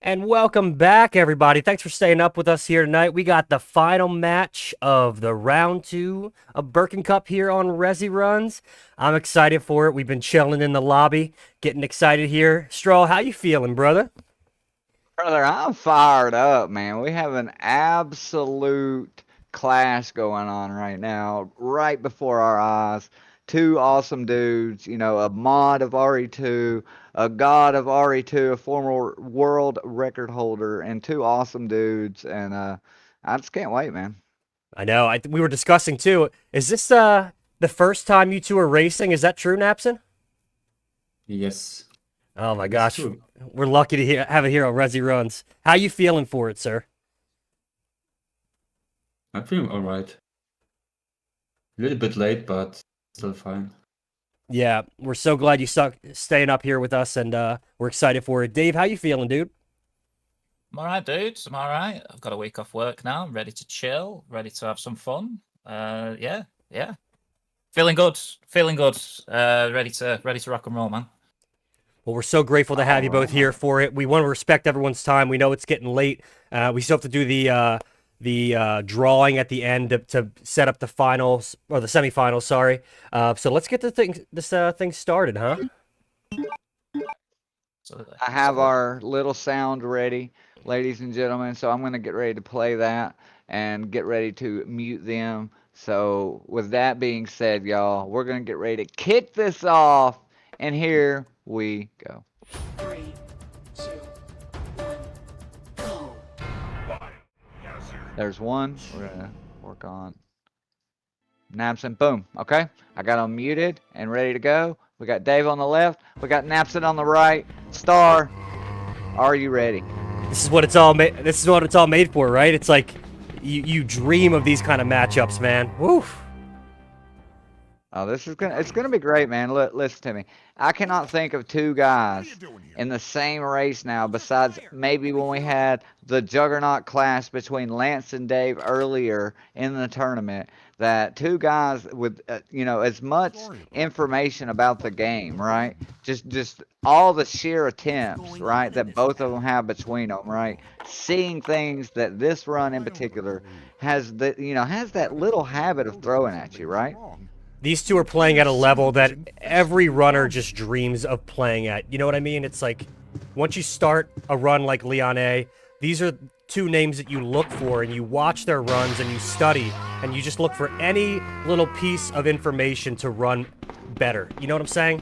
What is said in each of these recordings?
And welcome back, everybody. Thanks for staying up with us here tonight. We got the final match of the round 2 of Birkin Cup here on Resi Runs. I'm excited for it. We've been chilling in the lobby, getting excited here. Straw, how you feeling, brother? Brother, I'm fired up, man. We have an absolute clash going on right now, right before our eyes. Two awesome dudes, a mod of RE2, a god of RE2, a former world record holder, and two awesome dudes. And I just can't wait, man. I know. We were discussing too. Is this the first time you two are racing? Is that true, Napson? Yes, Oh my it's gosh, true. we're lucky to have it here on Resi Runs. How you feeling for it, sir? I'm feeling all right. A little bit late, but still fine. Yeah, we're so glad you stuck staying up here with us, and we're excited for it. Dave, how you feeling, dude? I'm all right, dudes. I'm all right. I've got a week off work now. I'm ready to chill, ready to have some fun. Yeah. Feeling good. Feeling good. Ready to rock and roll, man. Well, we're so grateful to have All you both here right. for it. We want to respect everyone's time. We know it's getting late. We still have to do the drawing at the end to set up the finals or the semifinals. Sorry. So let's get this thing started, huh? Absolutely. I have our little sound ready, ladies and gentlemen, so I'm going to get ready to play that and get ready to mute them. So, with that being said, y'all, we're going to get ready to kick this off, and here we go. Three, two, one, go. There's one. We're going to work on Napson. Boom. Okay. I got them muted and ready to go. We got Dave on the left. We got Napson on the right. Star, are you ready? This is what it's all made. This is what it's all made for, right? It's like you dream of these kind of matchups, man. Woo. Oh, it's gonna be great, man. Listen to me. I cannot think of two guys in the same race now, besides maybe when we had the juggernaut clash between Lance and Dave earlier in the tournament. That two guys with as much information about the game, right? Just all the sheer attempts, right, that both of them have between them, right? Seeing things that this run in particular has that little habit of throwing at you, right? These two are playing at a level that every runner just dreams of playing at. You know what I mean? It's like once you start a run like Leon A, these are two names that you look for and you watch their runs and you study and you just look for any little piece of information to run better. You know what I'm saying?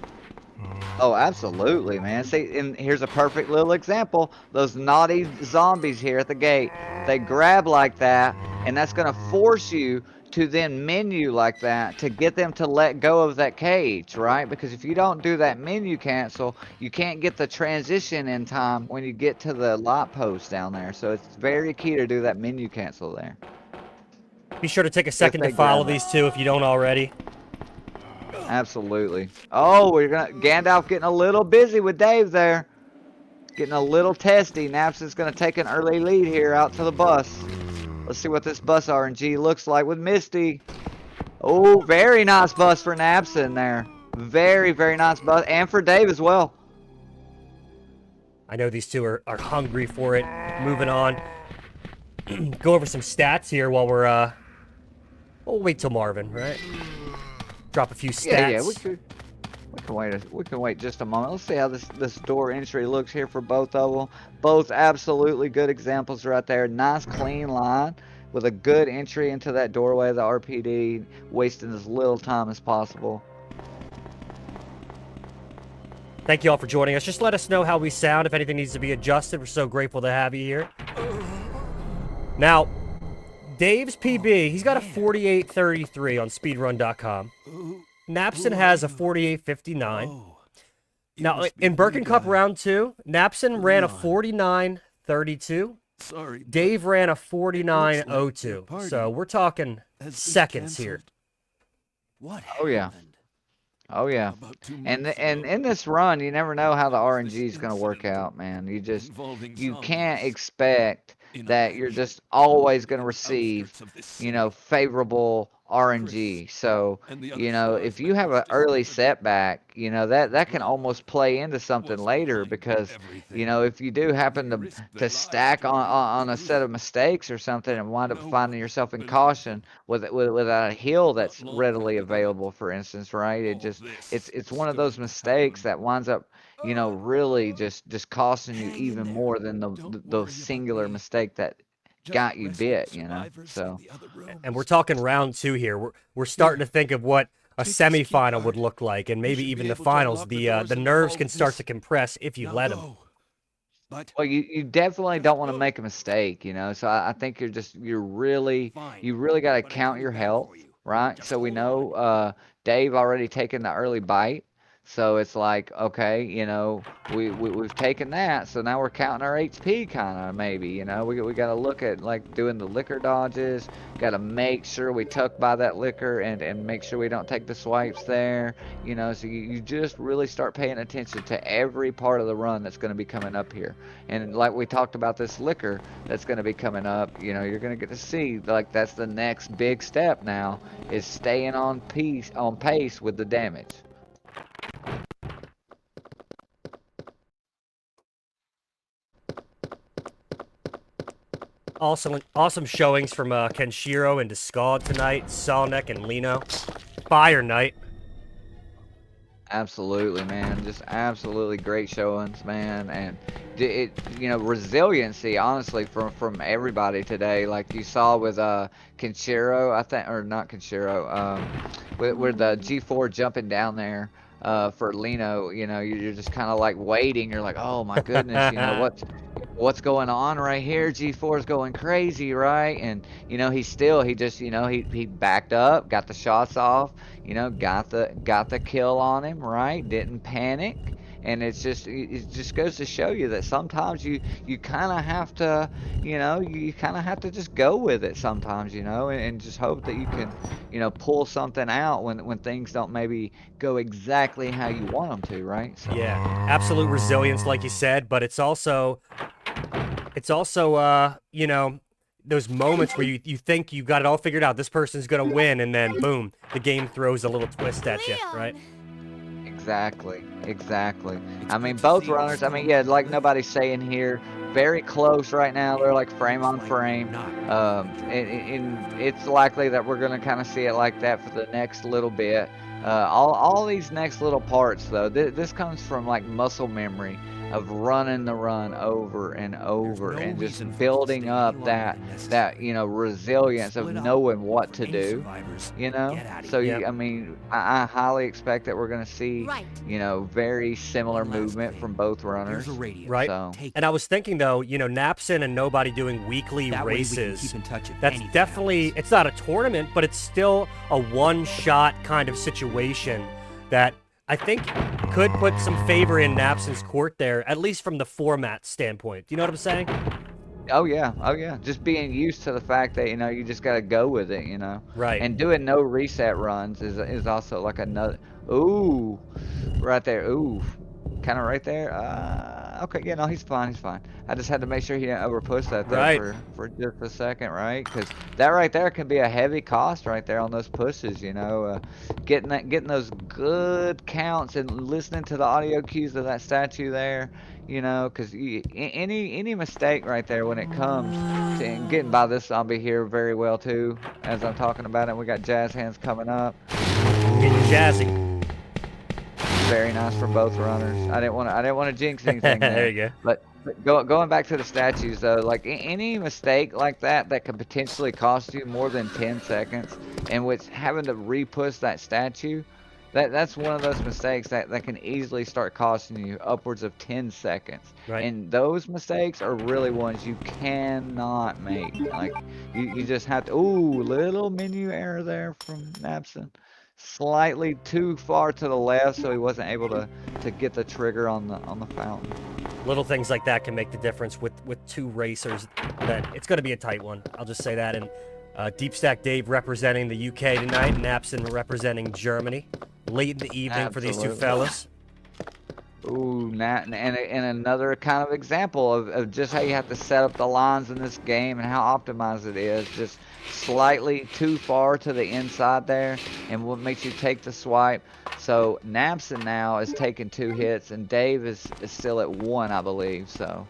Oh, absolutely, man. See, and here's a perfect little example. Those naughty zombies here at the gate, they grab like that, and that's going to force you to then menu like that to get them to let go of that cage, right? Because if you don't do that menu cancel, you can't get the transition in time when you get to the lot post down there. So it's very key to do that menu cancel there. Be sure to take a If second to they follow grab it. these two if you don't already. Absolutely. Oh, we're gonna Gandalf getting a little busy with Dave there. Getting a little testy. Napson's going to take an early lead here out to the bus. Let's see what this bus RNG looks like with Misty. Oh, very nice bus for Napson there. Very, very nice bus. And for Dave as well. I know these two are hungry for it. Moving on. Go over some stats here while we'll wait till Marvin, right? Drop a few stats. Yeah, we can wait just a moment. Let's see how this door entry looks here for both of them. Both absolutely good examples right there. Nice clean line with a good entry into that doorway of the RPD, wasting as little time as possible. Thank you all for joining us. Just let us know how we sound, if anything needs to be adjusted. We're so grateful to have you here. Now, Dave's PB, he's got a 48:33 on speedrun.com. Napson has a 48:59. Now, in Birkin Cup round 2, Napson ran a 49:32. Sorry. Dave ran a 49:02. So we're talking seconds here. What Oh, yeah. happened? Oh yeah, About 2 and months and ago, in this run, you never know how the there was RNG is an going to work incident out, man. involving You can't zombies expect in a that you're mansion just on always the going to receive, outskirts of this city. favorable RNG. So, you know, if you have an early setback, you know, that can almost play into something later because, you know, if you do happen to stack on a set of mistakes or something and wind up finding yourself in caution without a heal that's readily available, for instance, right? It's one of those mistakes that winds up, you know, really just costing you even more than the singular mistake that got you bit, you know. So And we're talking round 2 here. We're starting to think of what a semifinal would look like, and maybe even the finals. The nerves can start to compress if you let them. well, you definitely don't want to make a mistake, you know. So I think you really got to count your health, right? So we know Dave already taken the early bite, so it's like okay, you know, we've taken that, so now we're counting our HP, kind of maybe, you know. We got to look at like doing the liquor dodges. Got to make sure we tuck by that liquor and make sure we don't take the swipes there, you know. So you just really start paying attention to every part of the run that's going to be coming up here. And like we talked about this liquor that's going to be coming up, you know, you're going to get to see like that's the next big step now is staying on pace with the damage. Awesome showings from Kenshiro and Discard tonight, Solnek and Lino. Fire night. Absolutely, man. Just absolutely great showings, man. And it, you know, resiliency, honestly, from everybody today. Like you saw with Kenshiro, I think, or not Kenshiro, with the G4 jumping down there for Lino. You know, you're just kind of like waiting. You're like, oh my goodness, you know what's going on right here? G4 is going crazy, right? And you know, he just, you know, he backed up, got the shots off, you know, got the kill on him, right? Didn't panic. And it just goes to show you that sometimes you kind of have to, you know, you kind of have to just go with it sometimes, you know, and just hope that you can, you know, pull something out when things don't maybe go exactly how you want them to, right? So. Yeah, absolute resilience, like you said, but it's also, you know, those moments where you think you got it all figured out. This person's gonna win, and then boom, the game throws a little twist at you, right? Exactly. I mean, both runners, I mean, yeah, like nobody's saying here, very close right now. They're like frame on frame. And it's likely that we're going to kind of see it like that for the next little bit. All these next little parts, though, this comes from like muscle memory of running the run over and over and just building up that you know, resilience of knowing what to do, you know. So Yep. I mean, I highly expect that we're going to see, you know, very similar movement from both runners, Right. so And I was thinking though, you know, Napson and nobody doing weekly races. That's definitely, it's not a tournament, but it's still a one-shot kind of situation that I think could put some favor in Napson's court there, at least from the format standpoint. Do you know what I'm saying? oh yeah, just being used to the fact that, you know, you just got to go with it, you know. Right. And doing no reset runs is also like another, ooh, right there, ooh, kind of right there. Okay, yeah, no, he's fine. I just had to make sure he didn't overpush that there Right. for just a second, right? Because that right there can be a heavy cost right there on those pushes, you know. Getting those good counts and listening to the audio cues of that statue there, you know, because any mistake right there when it comes to and getting by this zombie here very well too, as I'm talking about it. We got jazz hands coming up. Getting jazzy. Very nice for both runners. I didn't want to jinx anything there. There you go. But going back to the statues though, like any mistake like that could potentially cost you more than 10 seconds, and with having to re-push that statue, that's one of those mistakes that can easily start costing you upwards of 10 seconds. Right. And those mistakes are really ones you cannot make. Like you just have to. Ooh, little menu error there from Napson. Slightly too far to the left, so he wasn't able to get the trigger on the fountain. Little things like that can make the difference with two racers. That it's going to be a tight one. I'll just say that. And Deepstackdave representing the UK tonight, Napson representing Germany. Late in the evening for these two Absolutely. fellas. Ooh, and another kind of example of just how you have to set up the lines in this game and how optimized it is. Just slightly too far to the inside there, and what makes you take the swipe. So Napson now is taking 2 hits, and Dave is still at 1, I believe. So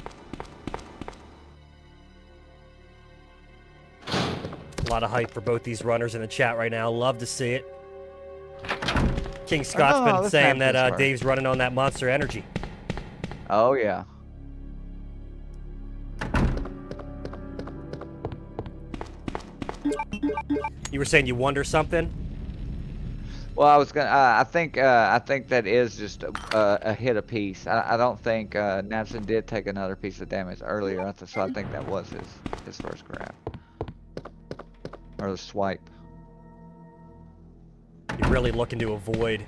A lot of hype for both these runners in the chat right now. Love to see it. King Scott's no, been let's saying nap this that first. Dave's running on that Monster Energy. oh yeah. You were saying you wonder something? Well, I was gonna. I think that is just a hit apiece. I don't think Napson did take another piece of damage earlier, so I think that was his first grab or the swipe. You're really looking to avoid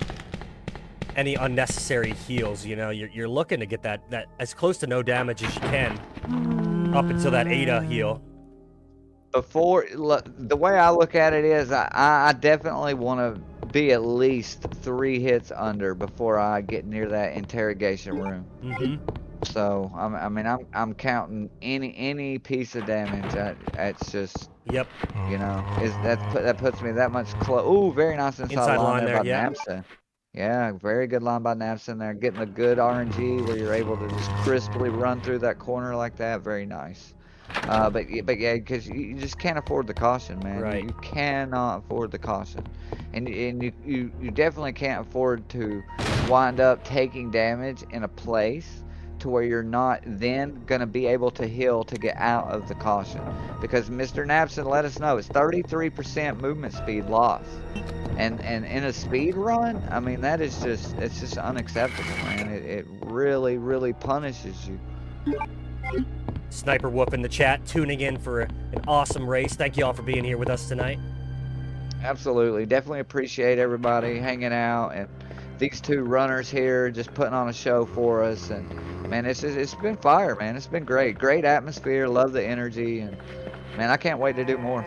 any unnecessary heals. You know, you're looking to get that as close to no damage as you can up until that Ada heal. The way I look at it is, I definitely want to be at least 3 hits under before I get near that interrogation room. Mm-hmm. So I mean I'm counting any piece of damage. It's just, Yep. you know, that puts me that much close. Ooh, very nice inside line there by yeah. Napson. Yeah, very good line by Napson there. Getting a good RNG where you're able to just crisply run through that corner like that. Very nice. But yeah, because you just can't afford the caution, man. Right. You cannot afford the caution, and you definitely can't afford to wind up taking damage in a place to where you're not then gonna be able to heal to get out of the caution. Because Mr. Napson let us know it's 33% movement speed loss. And in a speed run, I mean it's just unacceptable, man. It really, really punishes you. Sniper Whoop in the chat, tuning in for an awesome race. Thank you all for being here with us tonight. Absolutely. Definitely appreciate everybody hanging out and these 2 runners here just putting on a show for us. And man, it's been fire, man. It's been great. Great atmosphere. Love the energy, and man, I can't wait to do more.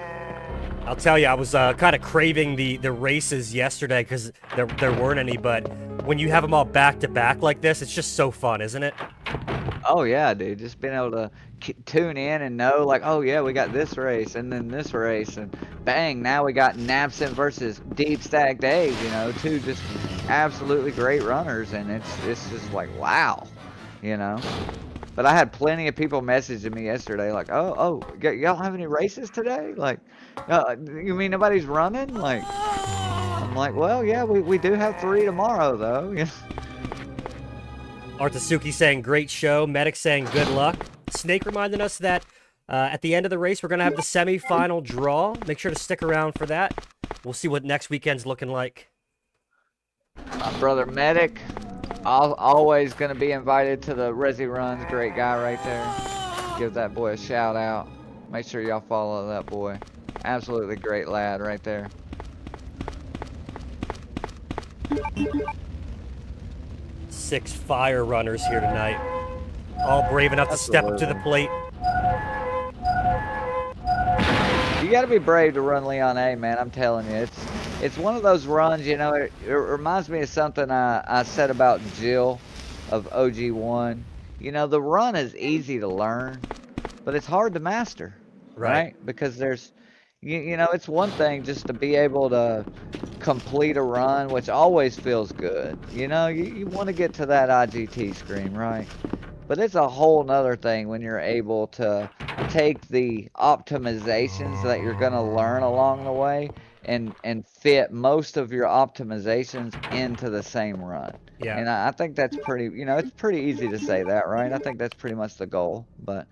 I'll tell you, I was kind of craving the races yesterday because there weren't any, but when you have them all back to back like this, it's just so fun, isn't it? Oh yeah, dude. Just being able to tune in and know, like, oh yeah, we got this race and then this race, and bang, now we got Napson versus Deepstackdave. You know, 2 just absolutely great runners, and it's just like, wow, you know. But I had plenty of people messaging me yesterday, like, oh, y'all have any races today? Like, you mean nobody's running? Like, I'm like, well, yeah, we do have 3 tomorrow though. Artasuki saying great show. Medic saying good luck. Snake reminding us that at the end of the race, we're going to have the semi-final draw. Make sure to stick around for that. We'll see what next weekend's looking like. My brother Medic, always going to be invited to the Resi Runs. Great guy right there. Give that boy a shout out. Make sure y'all follow that boy. Absolutely great lad right there. 6 fire runners here tonight. All brave enough to step up to the plate. You got to be brave to run Leon A, man. I'm telling you, it's one of those runs. You know, it reminds me of something I said about Jill of OG1. You know, the run is easy to learn, but it's hard to master, right? Because there's, you know, it's one thing just to be able to complete a run, which always feels good. You know, you want to get to that IGT screen, right? But it's a whole nother thing when you're able to take the optimizations that you're going to learn along the way and fit most of your optimizations into the same run. Yeah. And I think that's pretty, you know, it's pretty easy to say that, right? I think that's pretty much the goal. But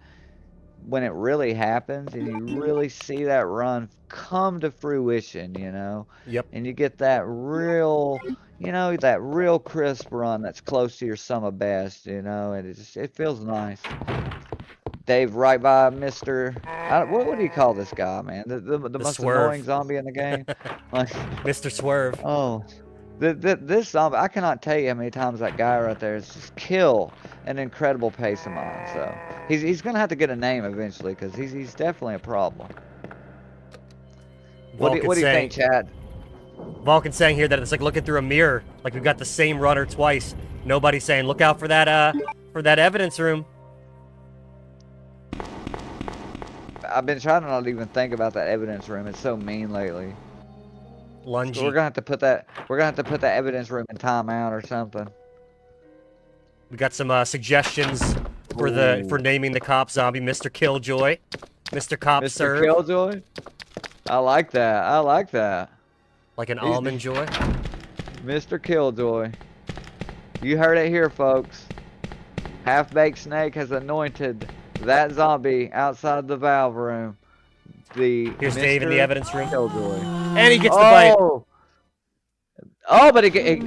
when it really happens and you really see that run come to fruition, you know, Yep. and you get that real, you know, that real crisp run that's close to your sum of best, you know, and it feels nice. Dave, right by Mr. What do you call this guy, man? The most Swerve. annoying zombie in the game? Like, Mr. Swerve. oh, this zombie, I cannot tell you how many times that guy right there has just killed an incredible pace of mine. So he's gonna have to get a name eventually because he's definitely a problem. What do you think, Chad? Vulcan saying here that it's like looking through a mirror, like we've got the same runner twice. Nobody's saying, look out for that evidence room. I've been trying to not even think about that evidence room. It's so mean lately. Lungy. So we're gonna have to put that. We're gonna have to put that evidence room in timeout or something. We got some suggestions for naming the cop zombie, Mr. Killjoy, Mr. Cop Mr. Serve, Killjoy. I like that. I like that. like an He's- almond joy. Mr. Killjoy. You heard it here, folks. Half-Baked Snake has anointed that zombie outside the valve room. Here's Dave in the Mr. evidence room, Killjoy. and he gets the bite. Oh, but okay.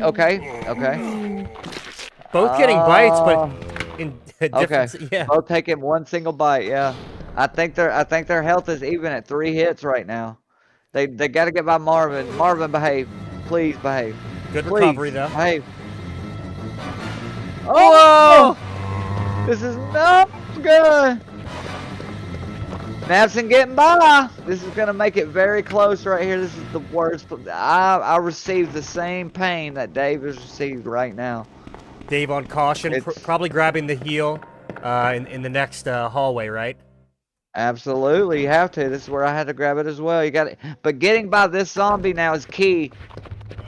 Both getting bites, but in different. Okay. Yeah. Both taking one single bite. Yeah. I think their health is even at 3 hits right now. They got to get by Marvin. Marvin, behave. Please behave. Good Please, recovery though. behave. Oh! This is not good. Nabson getting by. This is gonna make it very close right here. This is the worst. I received the same pain that Dave has received right now. Dave on caution, It's- probably grabbing the heel in the next hallway, right? Absolutely, you have to. This is where I had to grab it as well. You got it, but getting by this zombie now is key.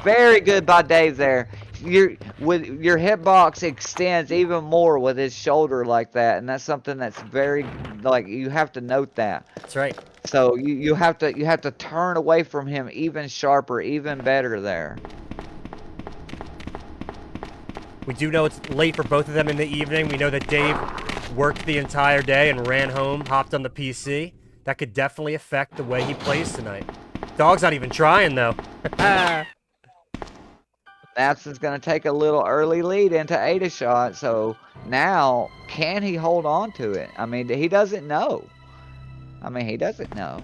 Very good by Dave there. Your hitbox extends even more with his shoulder like that, and that's something that's very like you have to note that. That's right. So you have to turn away from him even sharper, even better there. We do know it's late for both of them in the evening. We know that Dave worked the entire day and ran home, hopped on the PC. That could definitely affect the way he plays tonight. Dog's not even trying though. Nabson's going to take a little early lead into Ada shot, so now can he hold on to it? I mean, he doesn't know. He doesn't know.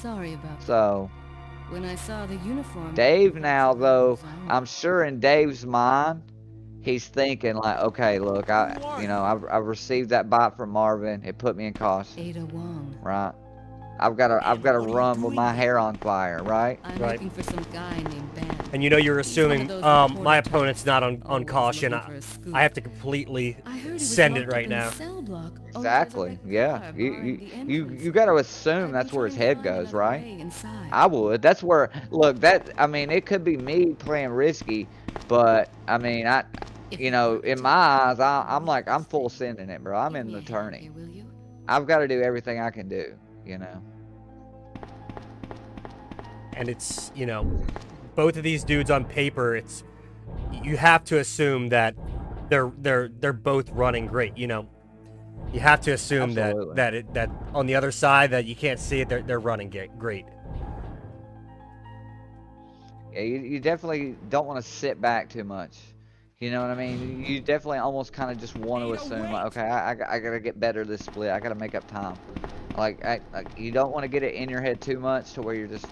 Sorry about that. So When I saw the uniform. Dave now, though, I'm sure in Dave's mind, he's thinking like, okay, look, I've received that bite from Marvin. It put me in caution, Ada Wong. right? I've got to run with my hair on fire, right? I'm Right. looking for some guy named Ben. And you know you're He's one of assuming those my reporters opponent's not on always caution. looking for a scoop. I have to completely I heard he was send it locked up right in the now. cell block. Oh, there's a Exactly. red Yeah. car You barring the entrance. you got to assume I've that's been where his trying to head find goes, another right? way inside. I would. That's where. Look, it could be me playing risky, but in my eyes, I'm full sending it, bro. I'm Give an me a hand attorney. here, will you? I've got to do everything I can do, you know. And it's, both of these dudes on paper, you have to assume that they're both running great, You have to assume Absolutely. that on the other side that you can't see it, they're running great. Yeah, you definitely don't want to sit back too much. You know what I mean? You definitely almost kind of just want to assume, like, okay, I gotta get better this split. I gotta make up time. Like you don't want to get it in your head too much to where you're just,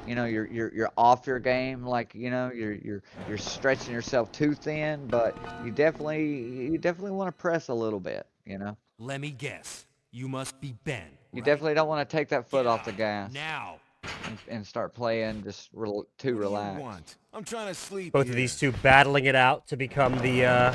you're off your game. Like, you're stretching yourself too thin. But you definitely want to press a little bit. Let me guess. You must be Ben. You right? definitely don't want to take that foot off the gas Now. and start playing just too What do you relaxed. want? I'm trying to sleep. Both here. of these two battling it out to become the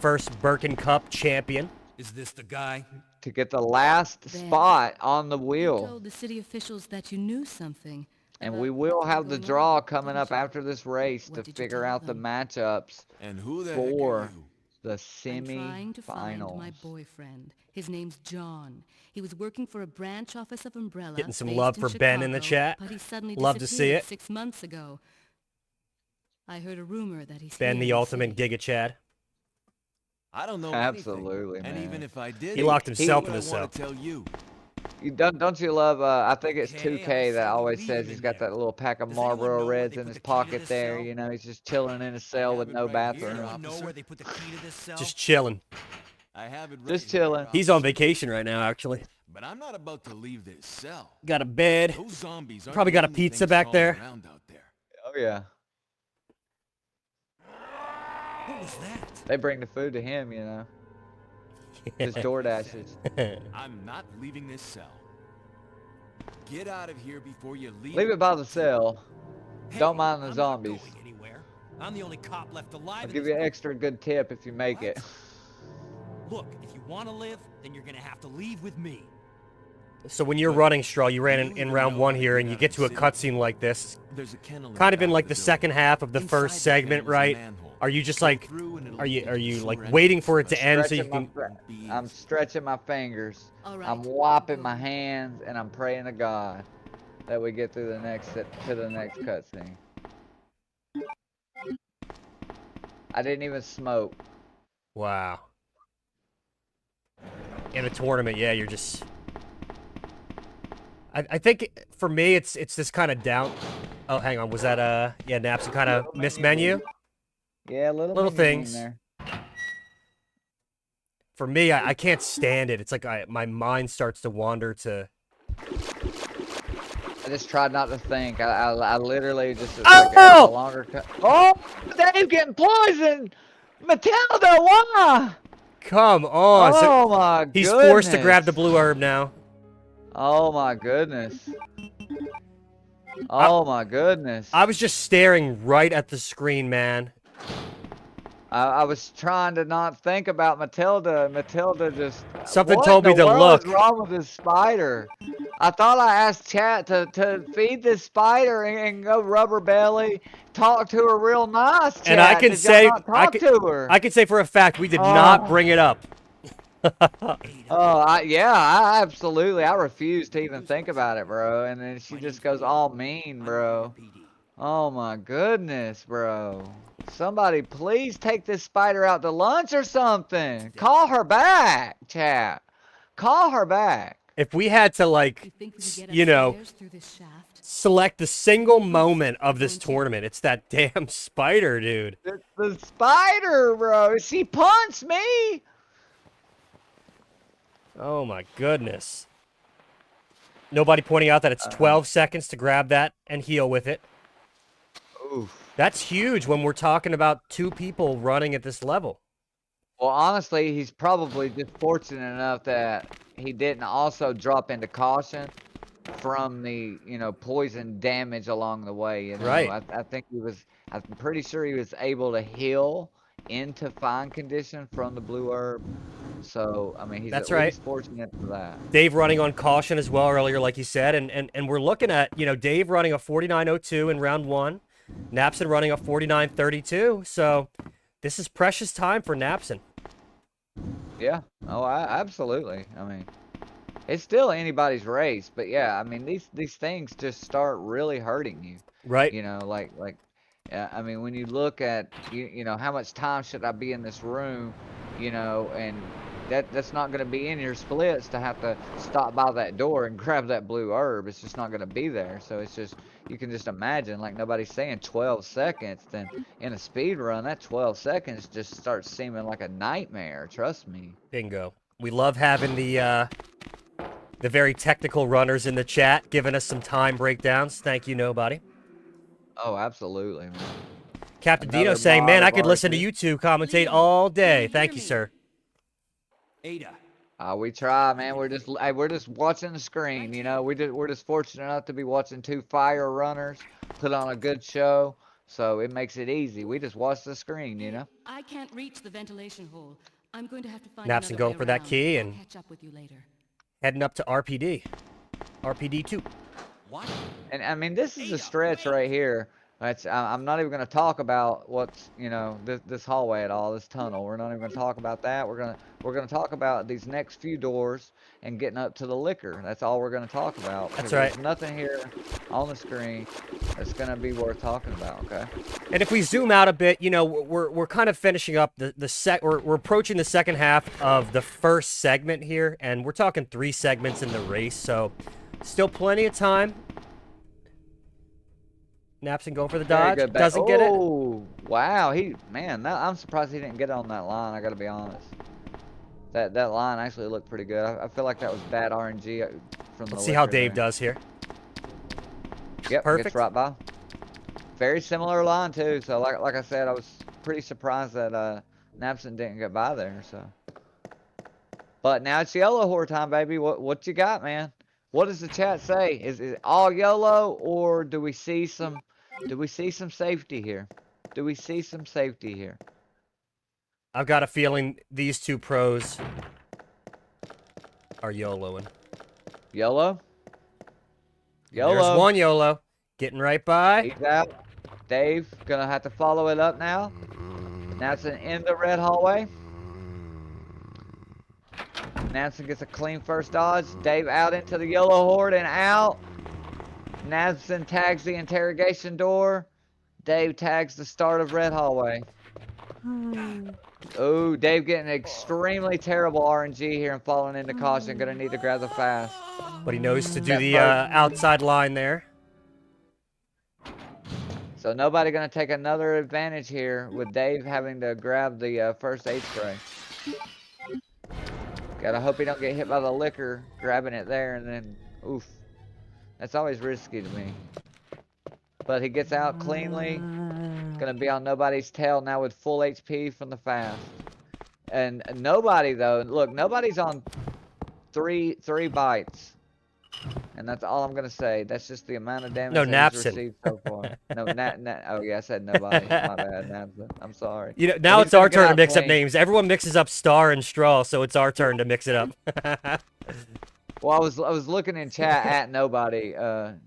first Birkin Cup champion. Is this the guy? To get the last Ben, spot on the You wheel. told the city officials that you knew something. And about we will what's have the going on, draw coming didn't up you? after this race What to did you figure tell out the them? matchups And who the for heck are you? the I'm trying to find my semi-finals. boyfriend. His name's John. He was working for a branch office of Umbrella. Getting some based love in for Ben in the Chicago, chat. But he suddenly Love to see disappeared it. 6 months ago. I heard a rumor that he's Ben, here the in ultimate city. Giga Chad. I don't know Absolutely, anything. And man. even if I did, He locked here's himself what in I the wanna cell. tell you. Don't you love, I think it's Okay, 2K I that say we always leave says him he's in got there. that little pack of Does anyone Marlboro know where Reds they in put his the key to pocket this there, cell? he's just chilling in a cell have with it no right here. bathroom. Anyone know officer. where they put the key to this cell? Just chilling. I have it right Just here, chilling. He's on officer. vacation right now, actually. But I'm not about to leave this cell. Got a bed. Those zombies aren't Probably the got a only pizza things back crawling there. around out there. Oh yeah. What was that? They bring the food to him, Just door dashes. I'm not leaving this cell. Get out of here before you leave. Leave it by the cell. Hey, Don't mind the I'm not zombies. going anywhere. I'm the only cop left alive. I'll in give this you an extra good tip if you make it. Look, if you want to live, then you're gonna have to leave with me. So when you're But running, Straw, you ran you in, don't in even round know one how to here, get and you out get of to the a city. cutscene like this. There's a kennel in Kind the of in back like of the building. second half of the Inside first the segment, kennel is a right? manhole. Are you just Go like, through and it'll are lead you to the like sewer waiting for it entrance, to end so you Stretching can? I'm stretching my fingers. All right. I'm wiping my hands, and I'm praying to God that we get through the next to the next cutscene. I didn't even smoke. Wow. In a tournament, yeah, you're just. I think for me, it's this kind of down. Oh, hang on, was that yeah, Naps kind of miss menu? Yeah, little Little menu game things. there. For me, I can't stand it. It's like my mind starts to wander to. I just tried not to think. I literally just it's Oh! like it's a longer cut. Oh, Dave getting poisoned. Matilda, why? Come on. So Oh my he's goodness. forced to grab the blue herb now. Oh my goodness. Oh my goodness. I was just staring right at the screen, man. I was trying to not think about Matilda. Matilda just. Something What told in me the to world is look. wrong with this spider? I thought I asked chat to feed this spider and go rubber belly, talk to her real nice. Chat. And I can Did y'all say not talk to her? I can say for a fact we did not Oh. bring it up. Oh, yeah, I absolutely. I refuse to even think about it, bro. And then she just goes all mean, bro. Oh my goodness, bro. Somebody please take this spider out to lunch or something. Call her back, chat. Call her back. If we had to You like, think we can get you know, upstairs through this shaft? select the single moment of this tournament, it's that damn spider, dude. The spider, bro. She punched me. Oh my goodness. Nobody pointing out that it's 12 seconds to grab that and heal with it. Oof. That's huge when we're talking about 2 people running at this level. Well, honestly, he's probably just fortunate enough that he didn't also drop into caution from the, poison damage along the way, Right. I think I'm pretty sure he was able to heal into fine condition from the blue herb. So, I mean, he's That's at right. least fortunate for that. Dave running on caution as well earlier, like you said, and we're looking at, Dave running a 49.02 in round 1, Napson running a 49.32, so this is precious time for Napson. Yeah. Oh, absolutely. I mean, it's still anybody's race, but yeah, I mean, these things just start really hurting you. Right. I mean, when you look at how much time should I be in this room, and that's not going to be in your splits to have to stop by that door and grab that blue herb. It's just not going to be there. So it's just you can just imagine, like nobody's saying 12 seconds. Then in a speed run, that 12 seconds just starts seeming like a nightmare. Trust me. Bingo. We love having the very technical runners in the chat giving us some time breakdowns. Thank you, nobody. Oh, absolutely, man. Captain Dino Another saying, mod man, I of could listen to ours. you two commentate all day. Thank you, sir. Ada. We try, man. We're just watching the screen, we're just fortunate enough to be watching 2 fire runners put on a good show, so it makes it easy. We just watch the screen. I can't reach the ventilation hole. I'm going to have to find Napson another going way for that around. key I'll and catch up with you later. heading up to RPD. RPD 2. What? And I mean, this is a stretch right here. I'm not even going to talk about what's this hallway at all, this tunnel. We're not even going to talk about that. We're gonna talk about these next few doors and getting up to the liquor. That's all we're going to talk about. That's There's right. nothing here on the screen that's going to be worth talking about. Okay. And if we zoom out a bit, we're kind of finishing up we're approaching the second half of the first segment here, and we're talking 3 segments in the race, so still plenty of time. Napson going for the Very dodge. good. Doesn't get it. Oh, wow. I'm surprised he didn't get on that line. I got to be honest. That line actually looked pretty good. I feel like that was bad RNG from the Let's see how liquor Dave there. does here. Yep, Perfect. gets right by. Very similar line too. So like I said, I was pretty surprised that Napson didn't get by there. So, but now it's yellow whore time, baby. What you got, man? What does the chat say? Is it all yellow, or do we see some Do we see some safety here? Do we see some safety here? I've got a feeling these two pros are YOLOing. YOLO? And there's YOLO. one YOLO. Getting right by. He's out. Dave, gonna have to follow it up now. Nansen in the red hallway. Nansen gets a clean first dodge. Dave out into the yellow horde and out. Nansen tags the interrogation door. Dave tags the start of red hallway. Oh, Dave getting extremely terrible RNG here and falling into caution. Gonna need to grab the fast. But he knows to do That the first- outside line there. So nobody gonna take another advantage here with Dave having to grab the first aid spray. Gotta hope he don't get hit by the liquor, grabbing it there and then, oof. That's always risky to me. But he gets out cleanly. Gonna be on nobody's tail now with full HP from the fast. And nobody though, look, nobody's on three bites. And that's all I'm gonna say. That's just the amount of damage No, that he's Napson. received so far. No, oh yeah, I said nobody. My bad, Napson. I'm sorry. You know, now he's it's our gonna get turn to out mix up clean. names. Everyone mixes up Star and Straw, so it's our turn to mix it up. Well, I was looking in chat at nobody,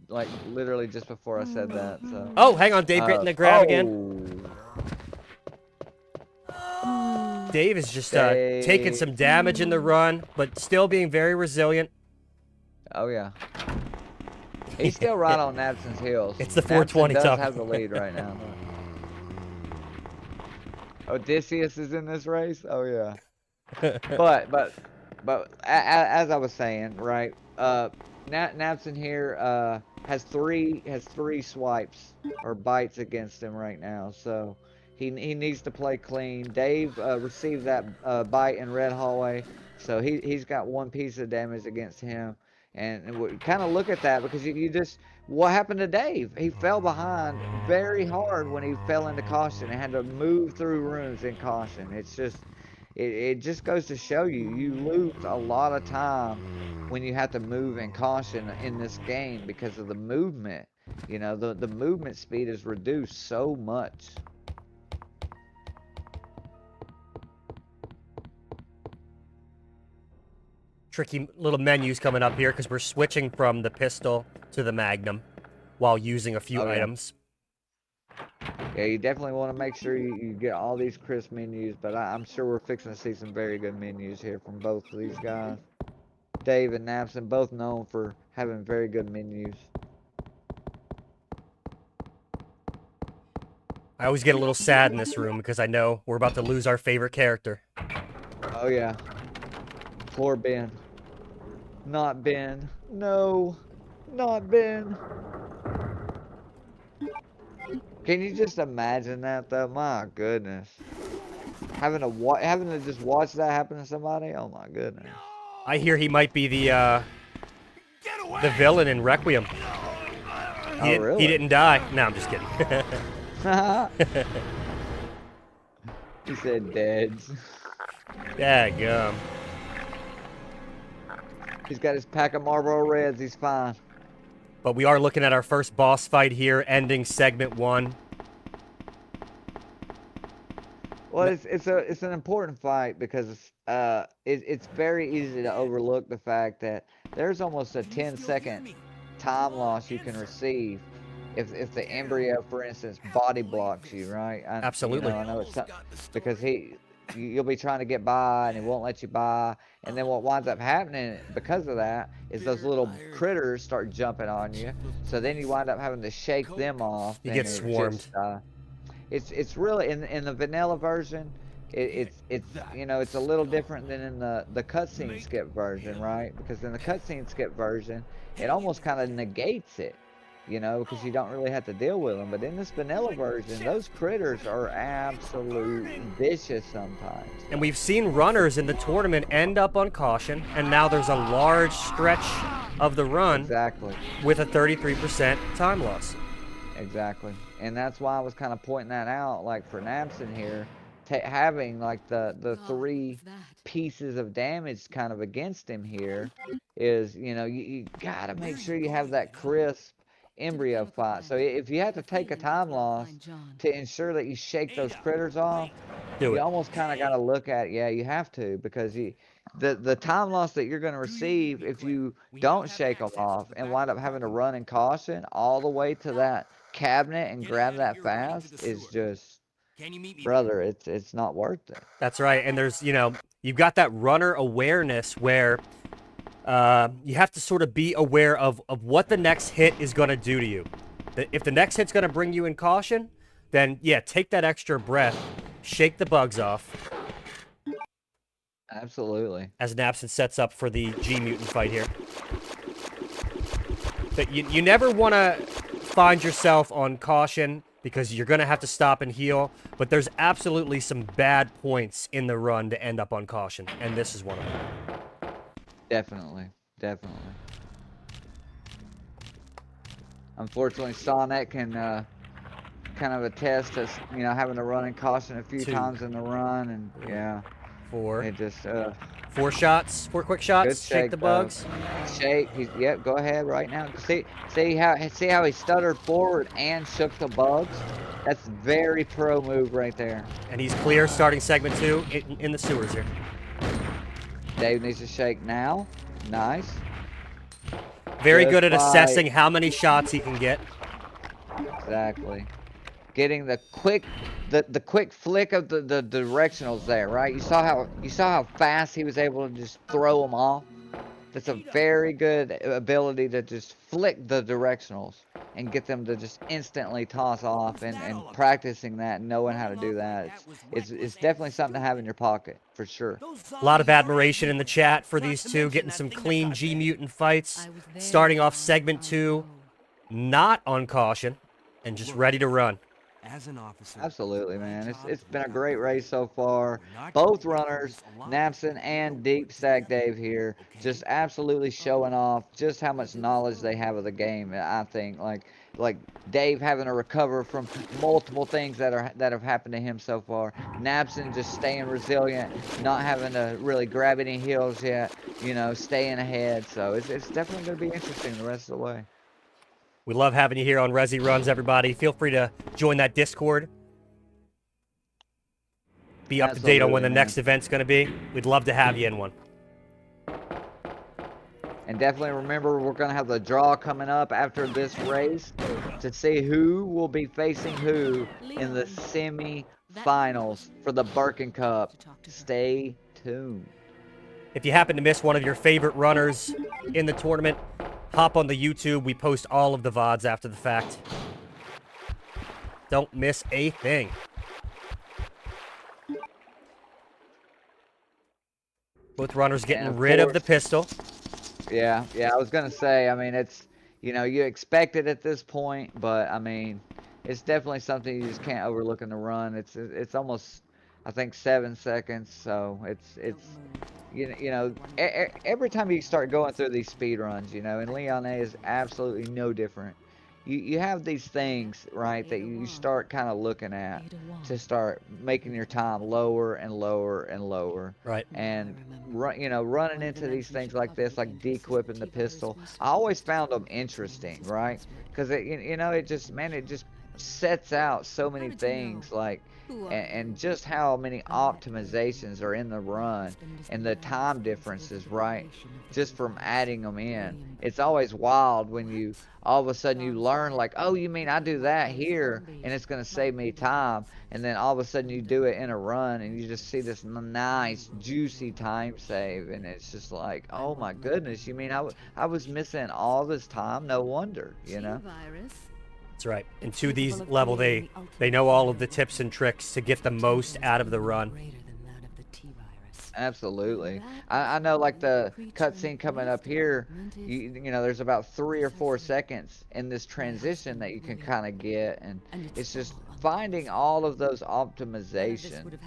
like literally just before I said that. So. Oh, hang on, Dave getting the grab again. Dave is just taking some damage in the run, but still being very resilient. Oh yeah. He's still right on Napson's heels. It's the Napson 420 does top. have the lead right now. Odysseus is in this race. Oh yeah. But as I was saying, right? Napson here has three swipes or bites against him right now, so he needs to play clean. Dave received that bite in red hallway, so he's got one piece of damage against him. And we kind of look at that because you just, what happened to Dave? He fell behind very hard when he fell into caution and had to move through rooms in caution. It's just, it just goes to show you lose a lot of time when you have to move in caution in this game because of the movement. You know, the movement speed is reduced so much. Tricky little menus coming up here because we're switching from the pistol to the Magnum while using a few Oh, yeah. items. Yeah, you definitely want to make sure you get all these crisp menus, but I'm sure we're fixing to see some very good menus here from both of these guys. Dave and Napson, both known for having very good menus. I always get a little sad in this room because I know we're about to lose our favorite character. Oh yeah. Poor Ben. Not Ben. No. Not Ben. Can you just imagine that though? My goodness. Having to just watch that happen to somebody? Oh my goodness. I hear he might be the villain in Requiem. Really? He didn't die. No, I'm just kidding. He said deads. Daggum. He's got his pack of Marlboro Reds. He's fine. But we are looking at our first boss fight here, ending segment 1. Well, it's an important fight because it's very easy to overlook the fact that there's almost a 10-second time loss you can receive if the embryo, for instance, body blocks you, right? Absolutely. I know it's because you'll be trying to get by and he won't let you by, and then what winds up happening because of that is those little critters start jumping on you, so then you wind up having to shake them off. You get and swarmed. It's really in the vanilla version. It's you know, it's a little different than in the cutscene skip version, right? Because in the cutscene skip version, it almost kind of negates it, you know, because you don't really have to deal with them. But in this vanilla version, those critters are absolute vicious sometimes. And we've seen runners in the tournament end up on caution, and now there's a large stretch of the run Exactly. with a 33% time loss. Exactly. And that's why I was kind of pointing that out, like for Napson here, having like the three pieces of damage kind of against him here is, you know, you gotta make sure you have that crisp embryo fight. So if you have to take a time loss to ensure that you shake those critters off, Do you it. almost kind of got to look at, yeah, you have to, because the time loss that you're going to receive if you don't shake them off and wind up having to run in caution all the way to that cabinet and grab that fast is just, Can you meet me brother, it's not worth it. That's right. And there's, you've got that runner awareness where you have to sort of be aware of what the next hit is going to do to you. If the next hit's going to bring you in caution, then yeah, take that extra breath, shake the bugs off. Absolutely. As Napson sets up for the G Mutant fight here. But you never want to find yourself on caution because you're going to have to stop and heal. But there's absolutely some bad points in the run to end up on caution. And this is one of them. Definitely. Unfortunately, Sonic can kind of attest to, having to run in caution a few times in the run. And, yeah. It just... 4 shots, 4 quick shots, Good shake the though. bugs. Shake. Yep. Go ahead right now. See how he stuttered forward and shook the bugs. That's very pro move right there. And he's clear starting segment 2 in the sewers here. Dave needs to shake now. Nice. Very Good good at fight. assessing how many shots he can get. Exactly. Getting the quick flick of the directionals there, right? You saw how fast he was able to just throw them off. That's a very good ability to just flick the directionals and get them to just instantly toss off, and practicing that and knowing how to do that. It's definitely something to have in your pocket, for sure. A lot of admiration in the chat for these two, getting some clean G Mutant fights. Starting off segment 2, not on caution, and just ready to run. as an officer? Absolutely, man. It's been a great race so far. Both runners, Napson and Deepstackdave here, just absolutely showing off just how much knowledge they have of the game. I think like Dave having to recover from multiple things that have happened to him so far. Napson just staying resilient, not having to really grab any heels yet, staying ahead. So it's definitely going to be interesting the rest of the way. We love having you here on Resi Runs, everybody. Feel free to join that Discord. Be up to date on when the next event's going to be. We'd love to have you in one. And definitely remember, we're going to have the draw coming up after this race to see who will be facing who in the semi-finals for the Birkin Cup. Stay tuned. If you happen to miss one of your favorite runners in the tournament, hop on the YouTube. We post all of the VODs after the fact. Don't miss a thing. Both runners getting rid of the pistol. Yeah, I was going to say, I mean, it's, you expect it at this point, but, I mean, it's definitely something you just can't overlook in the run. It's almost, I think, 7 seconds, so it's every time you start going through these speed runs, and Leon A is absolutely no different. You have these things, right, that you start kind of looking at to start making your time lower and lower and lower. Right. And running into these things like this, like de-equipping the pistol, I always found them interesting, right? Because it just sets out so many things, like, and just how many optimizations are in the run and the time differences, right, just from adding them in. It's always wild when you all of a sudden you learn, like, oh, you mean I do that here and it's going to save me time, and then all of a sudden you do it in a run and you just see this nice juicy time save, and it's just like, oh my goodness, you mean I was missing all this time? No wonder, That's right. And to these level, they know all of the tips and tricks to get the most out of the run. Absolutely. I know, like, the cutscene coming up here, there's about 3 or 4 seconds in this transition that you can kind of get, and it's just finding all of those optimizations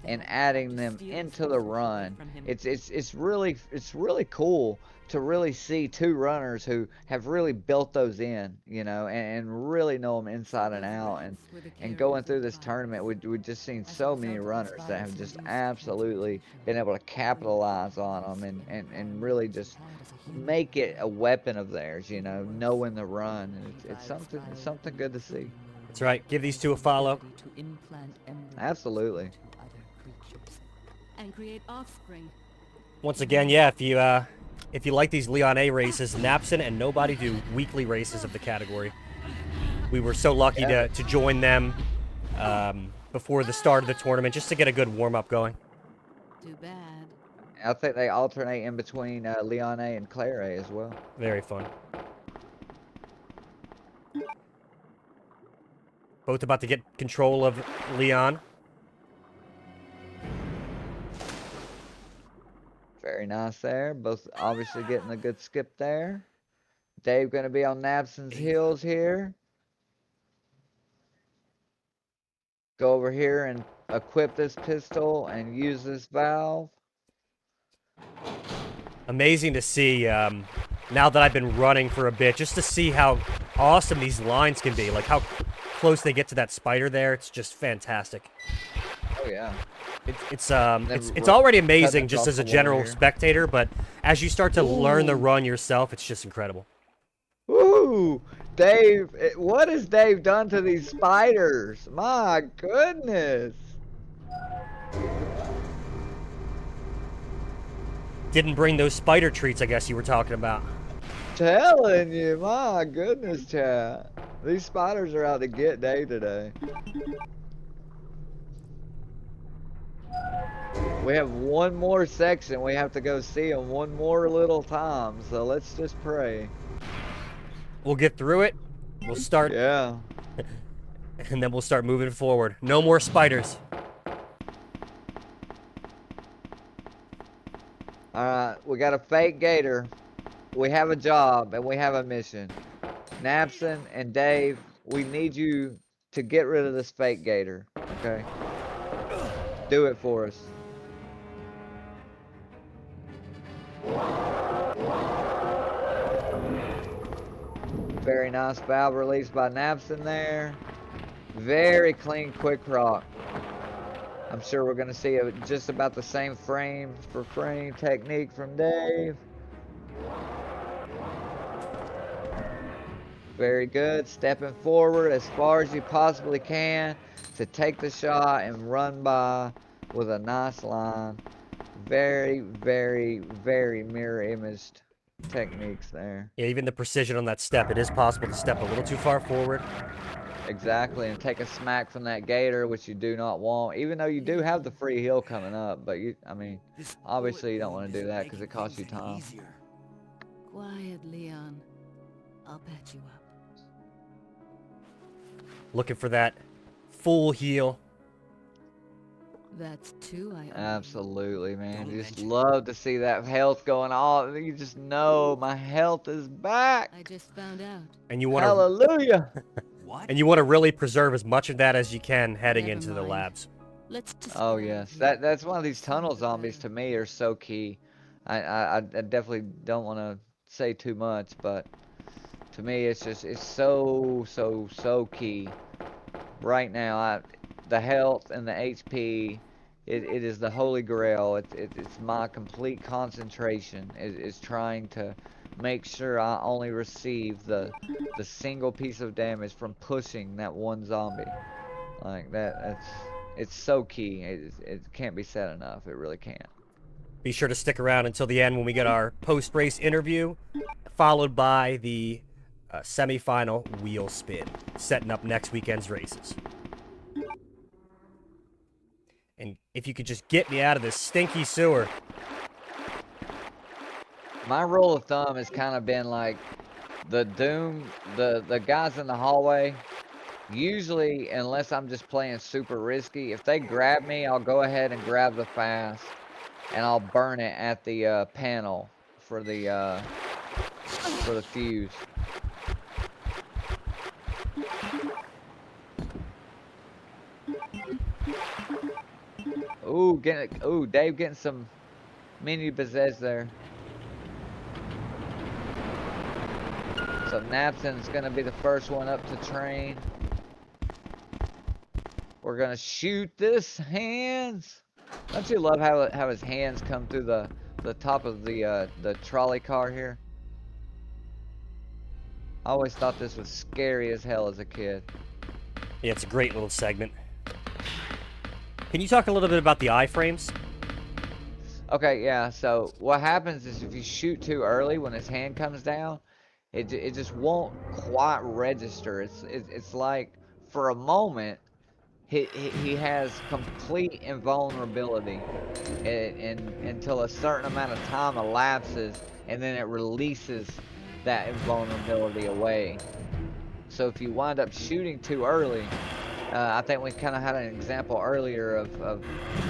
and adding them into the run. It's really cool to really see two runners who have really built those in, you know, and really know them inside and out. And going through this tournament, we've just seen so many runners that have just absolutely been able to capitalize on them and really just make it a weapon of theirs, you know, knowing the run. And it's something good to see. That's right. Give these two a follow. Absolutely. And create offspring. Once again, yeah, if you like these Leon A races, Napson and Nobody do weekly races of the category. We were so lucky to join them before the start of the tournament just to get a good warm-up going. Too bad. I think they alternate in between Leon A and Claire A as well. Very fun. Both about to get control of Leon. Very nice there. Both obviously getting a good skip there. Dave going to be on Napson's heels here. Go over here and equip this pistol and use this valve. Amazing to see, now that I've been running for a bit, just to see how awesome these lines can be. Like how close they get to that spider there. It's just fantastic. Oh, yeah. It's already amazing just as a general spectator, but as you start to learn the run yourself, it's just incredible. Ooh, Dave, what has Dave done to these spiders? My goodness. Didn't bring those spider treats, I guess you were talking about. Telling you, my goodness, chat. These spiders are out to get Dave today. We have one more section. We have to go see them one more little time. So let's just pray. We'll get through it. We'll start. Yeah. And then we'll start moving forward. No more spiders. Alright, we got a fake gator. We have a job and we have a mission. Napson and Dave, we need you to get rid of this fake gator. Okay? Do it for us. Very nice valve release by Napson there. Very clean quick rock. I'm sure we're going to see just about the same frame for frame technique from Dave. Very good. Stepping forward as far as you possibly can to take the shot and run by with a nice line. Very, very, very mirror imaged techniques there. Yeah, even the precision on that step. It is possible to step a little too far forward. Exactly, and take a smack from that gator, which you do not want, even though you do have the free heal coming up. But I mean, obviously you don't want to do that because it costs you time. Quiet, Leon. I'll patch you up. Looking for that full heal. That's two, I Absolutely, man. You just love to see that health going on. You just know my health is back. I just found out. And you want to Hallelujah. What? and you want to really preserve as much of that as you can heading Never into the mind. labs. Let's just Oh yes, that's one of these tunnel zombies to me are so key. I definitely don't want to say too much, but to me it's so key. Right now, the health and the HP, it is the holy grail. It's my complete concentration is trying to make sure I only receive the single piece of damage from pushing that one zombie. Like it's so key. It can't be said enough. It really can't. Be sure to stick around until the end when we get our post-race interview, followed by the semi-final wheel spin, setting up next weekend's races. And if you could just get me out of this stinky sewer. My rule of thumb has kind of been like the guys in the hallway. Usually, unless I'm just playing super risky, if they grab me, I'll go ahead and grab the fast, and I'll burn it at the panel for the fuse. Ooh, Dave getting some mini possess there. So Napson's gonna be the first one up to train. We're gonna shoot this hands. Don't you love how his hands come through the top of the trolley car here? I always thought this was scary as hell as a kid. Yeah, it's a great little segment. Can you talk a little bit about the iframes? Okay, yeah. So what happens is if you shoot too early when his hand comes down, it just won't quite register. It's like for a moment he has complete invulnerability until a certain amount of time elapses, and then it releases that invulnerability away. So if you wind up shooting too early, I think we kind of had an example earlier of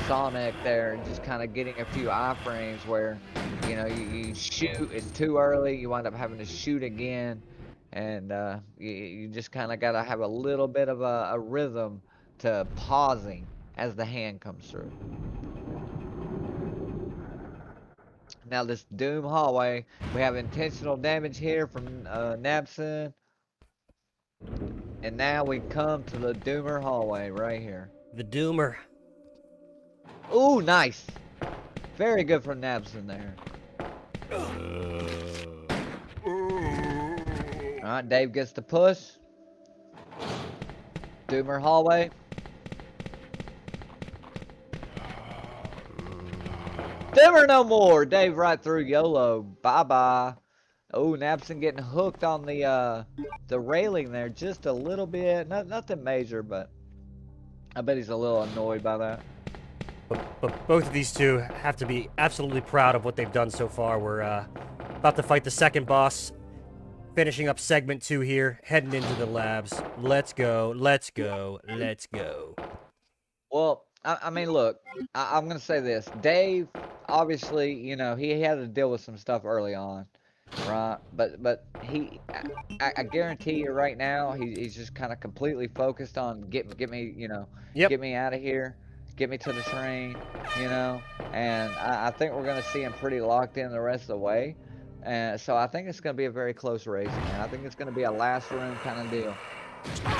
Sonic there, just kind of getting a few iframes where, you know, you shoot, it's too early, you wind up having to shoot again, and you just kind of got to have a little bit of a rhythm to pausing as the hand comes through. Now this Doom hallway, we have intentional damage here from Nabson. And now we come to the Doomer hallway right here. The Doomer. Ooh, nice. Very good from Nabson there. Alright, Dave gets the push. Doomer hallway. Doomer no more. Dave right through YOLO. Bye-bye. Oh, Nabson getting hooked on the railing there just a little bit. Nothing major, but I bet he's a little annoyed by that. But both of these two have to be absolutely proud of what they've done so far. We're about to fight the second boss, finishing up segment 2 here, heading into the labs. Let's go, let's go, let's go. Well, I mean, look, I'm going to say this. Dave, obviously, you know, he had to deal with some stuff early on, right? But I guarantee you right now, he's just kind of completely focused on get me, you know, get me out of here, get me to the train, you know? And I think we're going to see him pretty locked in the rest of the way. And so I think it's going to be a very close race, man. I think it's going to be a last room kind of deal.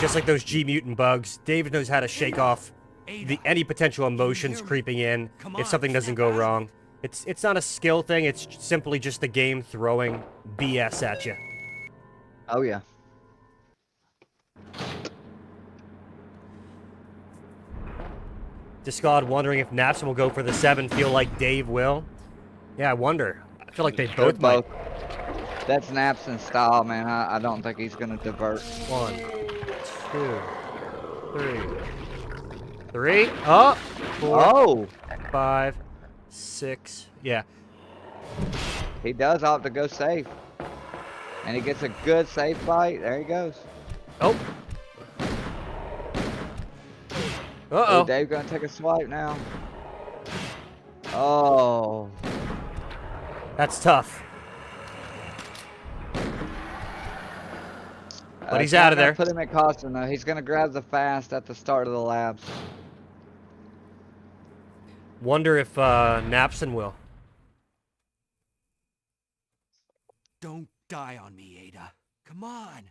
Just like those G mutant bugs, David knows how to shake off any potential emotions creeping in if something doesn't go wrong. It's not a skill thing, it's simply just the game throwing BS at you. Oh yeah. Discard wondering if Napson will go for the 7, feel like Dave will. Yeah, I wonder. I feel like they both might. That's Napson's style, man. I don't think he's gonna divert. 1, 2, 3. Oh! 4. Oh! 5, 6. Yeah. He does opt to go safe. And he gets a good safe fight. There he goes. Oh! Uh-oh. Ooh, Dave gonna take a swipe now. Oh. That's tough. But he's out of there. Put him at caution though. He's gonna grab the fast at the start of the labs. Wonder if Napson will. Don't die on me, Ada. Come on.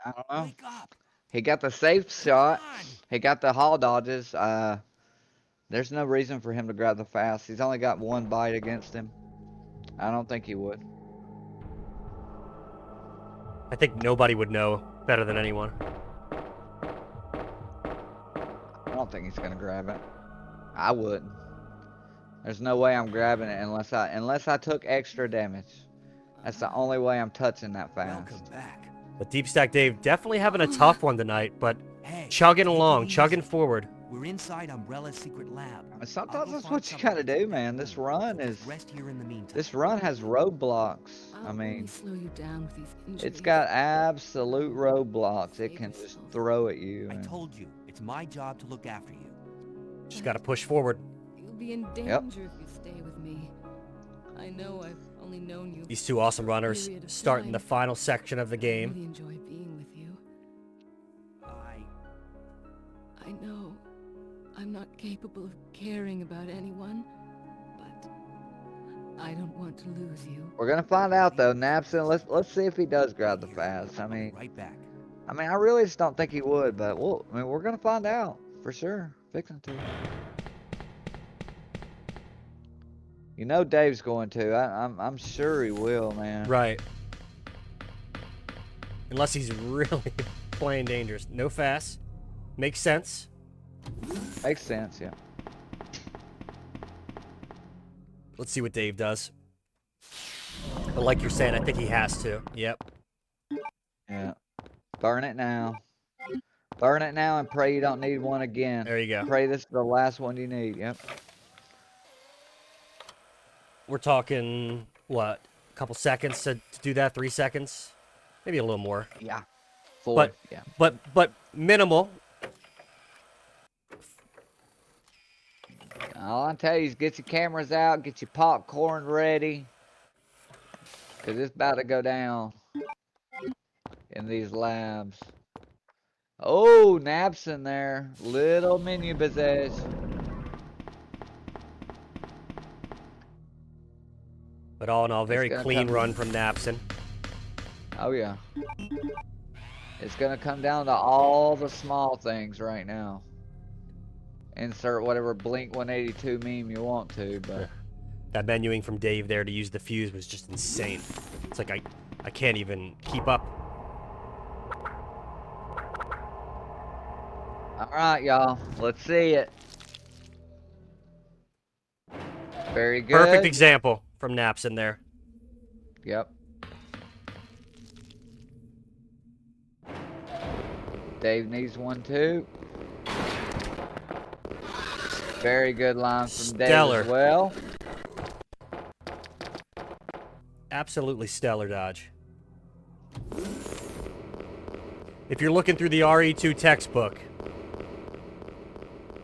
I don't know. Wake up. He got the safe shot. Come on. He got the hall dodges. There's no reason for him to grab the fast. He's only got one bite against him. I don't think he would. I think nobody would know better than anyone. I don't think he's gonna grab it. I wouldn't. There's no way I'm grabbing it unless I took extra damage. That's the only way I'm touching that fast. Welcome back. But Deepstackdave definitely having a tough one tonight, but Hey, chugging take it along, easy. chugging forward. We're inside Umbrella's secret lab. Sometimes I'll go that's find what you something gotta to do, man. This run is Rest here in the meantime. this run has roadblocks. I I'll mean, only slow you down with these injuries. it's got absolute roadblocks. It can just throw at you. I and- told you, it's my job to look after you. Just gotta push forward. You'll be in danger if you stay with me. I know I've only known you. These two awesome runners Period of starting the time. final section of the I game. really enjoy being with you. I know. I'm not capable of caring about anyone, but I don't want to lose you. We're gonna find out though, Napson. Let's see if he does grab the fast. I mean, Right back. I really just don't think he would, but we're gonna find out for sure. Fixing to. You know Dave's going to. I'm sure he will, man. Right. Unless he's really playing dangerous. No fast. Makes sense. Makes sense, yeah. Let's see what Dave does. But like you're saying, I think he has to. Yep. Yeah. Burn it now. Burn it now and pray you don't need one again. There you go. Pray this is the last one you need. Yep. We're talking, what, a couple seconds to do that? 3 seconds? Maybe a little more. Yeah. 4. But, yeah. but minimal. All I tell you is get your cameras out, get your popcorn ready. Because it's about to go down in these labs. Oh, Naps in there. Little menu visage. But all in all, very gonna clean come- run from Napson. Oh, yeah. It's going to come down to all the small things right now. Insert whatever Blink 182 meme you want to, but... That menuing from Dave there to use the fuse was just insane. It's like I can't even keep up. Alright, y'all. Let's see it. Very good. Perfect example from Napson there. Yep. Dave needs one too. Very good line from Dave Stellar. as well. Absolutely stellar dodge. If you're looking through the RE2 textbook,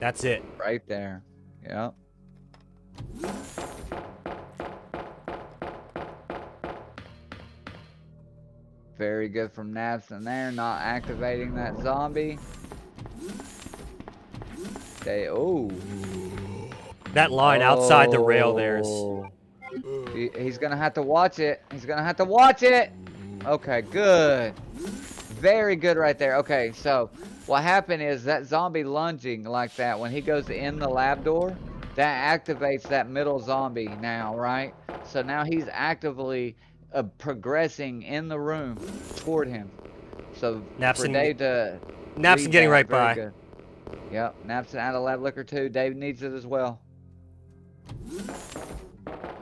that's it. Right there. Yep. Very good from Napson there, not activating that zombie. Oh. That line outside the rail there is... Oh. He's gonna have to watch it. He's gonna have to watch it. Okay, good. Very good right there. Okay, so what happened is that zombie lunging like that, when he goes in the lab door, that activates that middle zombie now, right? So now he's actively progressing in the room toward him. So for Napson- Dave to... Napson read getting that, right very by. good. Yep, Napson out of lab liquor too. Dave needs it as well.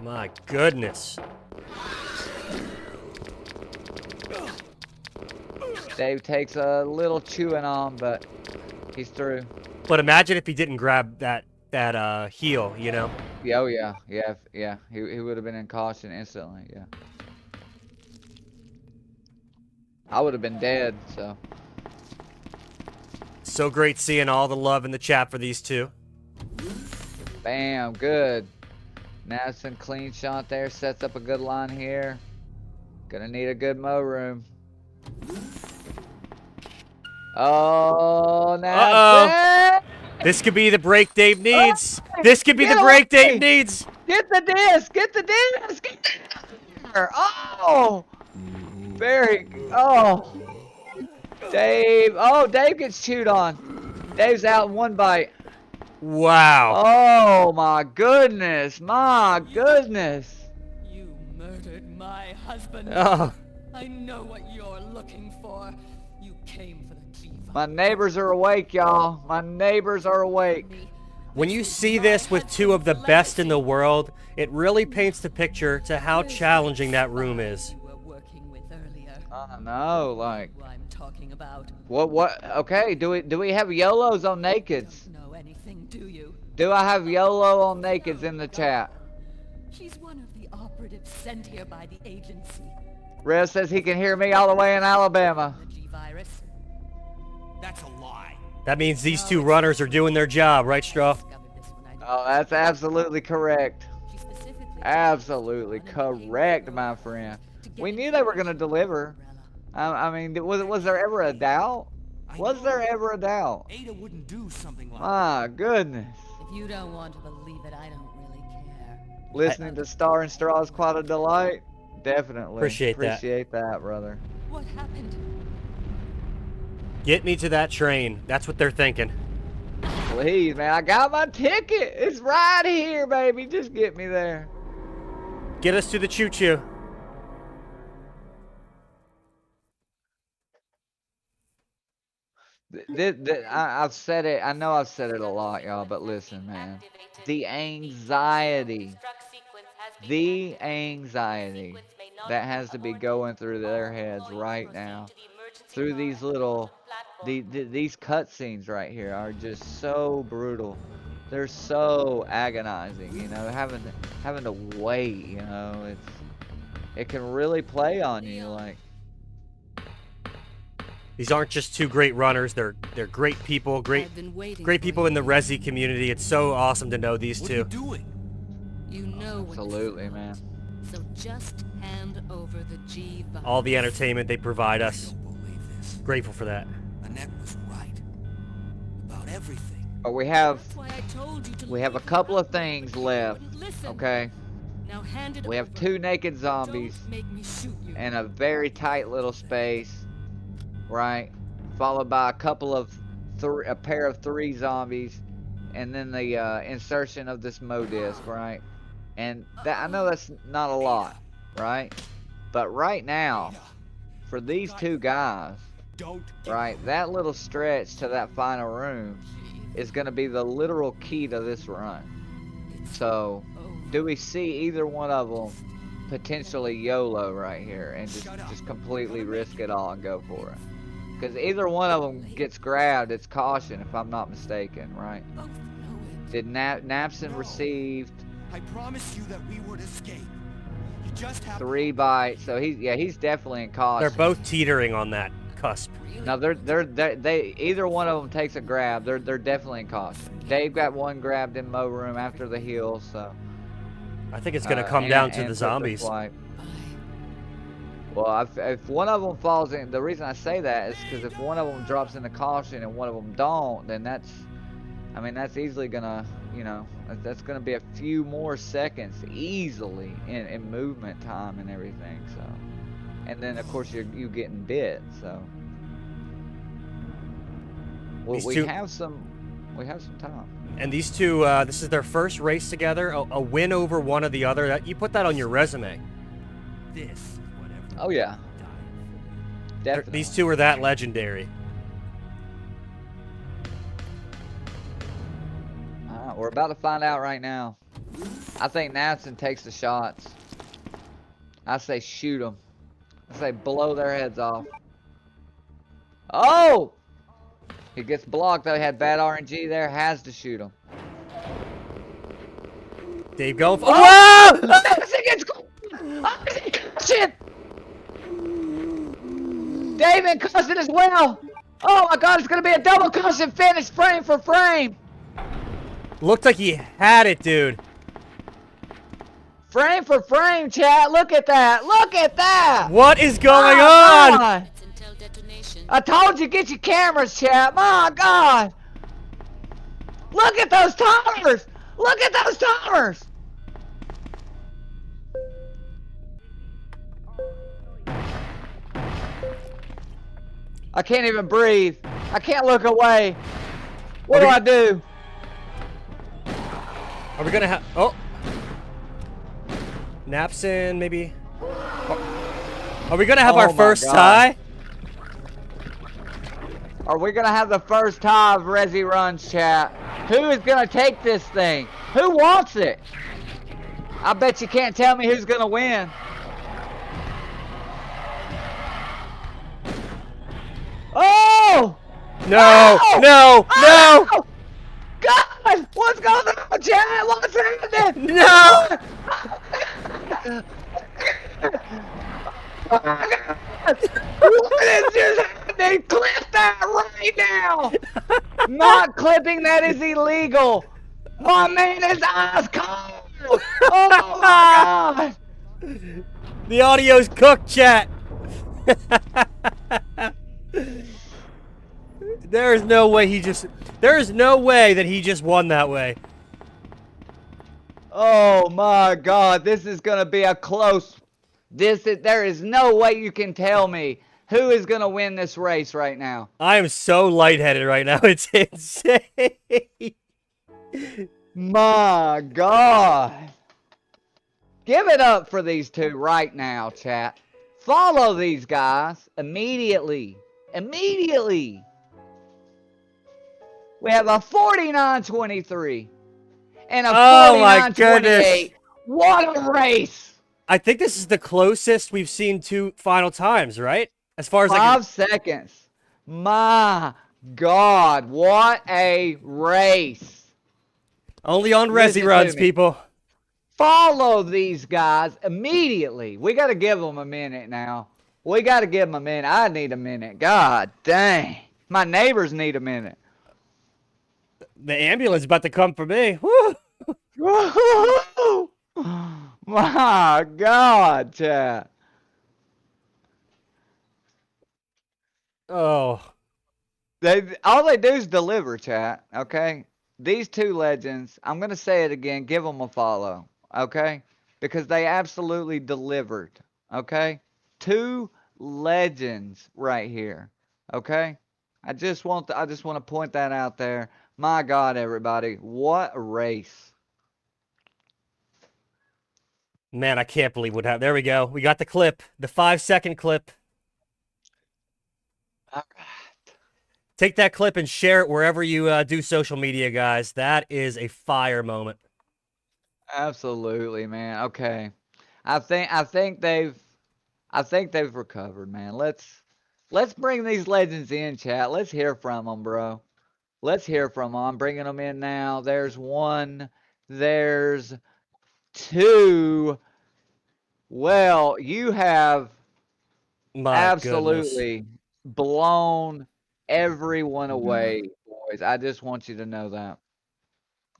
My goodness. Dave takes a little chewing on, but he's through. But imagine if he didn't grab that heel, you know? Yeah, oh yeah, yeah. He would have been in caution instantly. Yeah. I would have been dead. So. So great seeing all the love in the chat for these two. Bam, good. Napson clean shot there, sets up a good line here. Gonna need a good mow room. Oh, Napson! This could be the break Dave needs. This could be the break Dave needs. Get the disc! Get the disc! Get there! Oh! Very... Oh! Dave... Oh, Dave gets chewed on. Dave's out in one bite. Wow. Oh, my goodness. My goodness. You murdered my husband. Oh. I know what you're looking for. You came for the diva. My neighbors are awake, y'all. My neighbors are awake. When you see this with two of the best in the world, it really paints the picture to how challenging that room is. You were working with earlier. I know, like... Who I'm talking about. What? Okay, do we have YOLOs on nakeds? Know anything, do you? Do I have YOLO on nakeds in the chat? She's one of the operatives sent here by the agency. Rev says he can hear me all the way in Alabama. The G-virus. That's a lie. That means these two runners are doing their job, right, Straw? Discovered this when I Oh, that's absolutely correct. She specifically Absolutely correct, my friend. We knew they were gonna deliver. I mean, was there ever a doubt? I Was know there ever a doubt? Ada wouldn't do something like My goodness. If you don't want to believe it, I don't really care. Listening to Star and Straw is quite a delight. Definitely. Appreciate that. Appreciate that, brother. What happened? Get me to that train. That's what they're thinking. Please, man. I got my ticket. It's right here, baby. Just get me there. Get us to the choo-choo. I've said it. I know I've said it a lot, y'all, but listen, man. The anxiety that has to be going through their heads right now, through these little, these cutscenes right here are just so brutal. They're so agonizing, you know, having to wait, you know, it can really play on you, like. These aren't just two great runners. They're great people. Great people in the Resi community. It's so awesome to know these What two. are you doing? You know what Absolutely, man. So just hand over the G vials. All the entertainment they provide I us. don't believe this. Grateful for that. Annette was right about everything. But we have That's why I told you to a leave couple it, of things but you left, wouldn't listen. okay? Now hand it We have over. 2 naked zombies Don't make me shoot you. in a very tight little space, right? Followed by a pair of 3 zombies, and then the insertion of this Mo disc, right? And that, I know that's not a lot, right? But right now, for these 2 guys, Don't. right, that little stretch to that final room is going to be the literal key to this run. So, do we see either one of them potentially YOLO right here and just completely risk it all and go for it? Because either one of them gets grabbed, it's caution if I'm not mistaken, right? Both know it. Did Napson No. received I promised you that we would escape. You just have 3 bites? So he's definitely in caution. They're both teetering on that cusp. No, they either one of them takes a grab. They're definitely in caution. Dave got one grabbed in Mo room after the heal, so. I think it's gonna come and- down to and the took zombies. flight. Well, if one of them falls in, the reason I say that is because if one of them drops into caution and one of them don't, then that's easily gonna, you know, that's gonna be a few more seconds easily in movement time and everything. So, and then of course you getting bit. So, well, These we two- have some time. And these two, this is their first race together. A win over one or the other. You put that on your resume. this. is what everyone Oh yeah, died for. definitely. These two are that legendary. We're about to find out right now. I think Natson takes the shots. I say shoot them. I say blow their heads off. Oh! He gets blocked though. He had bad RNG there. Has to shoot him. Dave going for. Oh! Whoa! Natson gets shit! David cussin as well. Oh my God! It's gonna be a double cussin finish, frame for frame. Looked like he had it, dude. Frame for frame, chat. Look at that. Look at that. What is going My on? God. It's until detonation. I told you, get your cameras, chat. My God. Look at those timers. Look at those timers. I can't even breathe. I can't look away. What do I do? Are we gonna have? Oh, Napson, maybe. Are we gonna have Oh our my first God. tie? Are we gonna have the first tie of Resi runs, chat? Who is gonna take this thing? Who wants it? I bet you can't tell me who's gonna win. Oh! No, Oh! no, no, Oh! God! What's going on, chat? What's happening? no! What is just happening? Clip that right now! Not clipping that is illegal! My man is ice cold! Oh my God! The audio's cooked, chat. There is no way he just... There is no way that he just won that way. Oh my God, this is gonna be a close. There is no way you can tell me who is gonna win this race right now. I am so lightheaded right now. It's insane. My God. Give it up for these two right now, chat. Follow these guys immediately. Immediately. We have a 49-23 and a Oh my goodness. 49-28. What a race! I think this is the closest we've seen two final times, right? As far as like 5 seconds. My God, what a race. only on Listen Resi to runs, me. people. Follow these guys immediately. We got to give them a minute now. We got to give them a minute. I need a minute. God dang. My neighbors need a minute. The ambulance is about to come for me. Woo! Woo-hoo-hoo! My God, chat. Oh. All they do is deliver, chat. Okay? These two legends, I'm going to say it again. Give them a follow. Okay? Because they absolutely delivered. Okay? Two legends right here. Okay? I just want to point that out there. My God, everybody. What a race. Man, I can't believe what happened. There we go. We got the clip. The 5-second clip. All right. Take that clip and share it wherever you do social media, guys. That is a fire moment. Absolutely, man. Okay. I think they've recovered, man. Let's bring these legends in, chat. Let's hear from them, bro. Let's hear from them. I'm bringing them in now. There's one. There's two. Well, you have My goodness. absolutely blown everyone away, boys. I just want you to know that.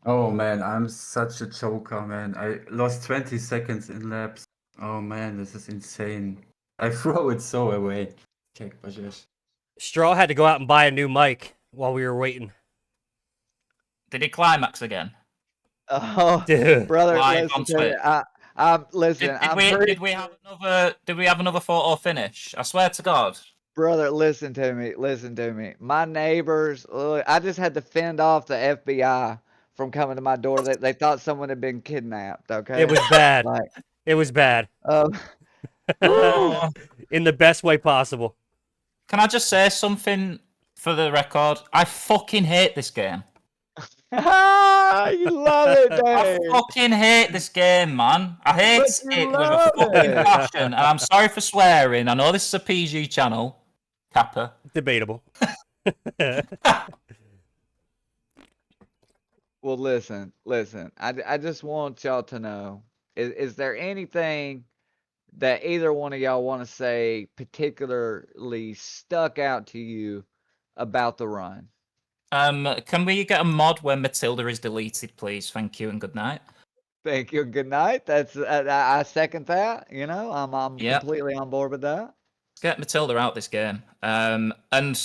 Oh man, I'm such a joker, man. I lost 20 seconds in laps. Oh man, this is insane. I throw it so away. Check, Bajesh. Straw had to go out and buy a new mic while we were waiting. Did he climax again? Oh, Dude. brother, Live listen on to me. Twitter. Listen. Did we have another photo finish? I swear to God. Brother, listen to me. Listen to me. My neighbors, I just had to fend off the FBI from coming to my door. They thought someone had been kidnapped, okay? It was bad. Like, It was bad. Oh. In the best way possible. Can I just say something for the record? I fucking hate this game. you love it, I Dave. fucking hate this game, man. I hate But you it with a love fucking it. passion. And I'm sorry for swearing. I know this is a PG channel. Kappa. Debatable. Well, listen. I just want y'all to know, is there anything that either one of y'all want to say particularly stuck out to you about the run? Can we get a mod where Matilda is deleted, please? Thank you and good night. Thank you. Good night. That's I second that. You know, I'm Yep. completely on board with that. Let's get Matilda out this game. And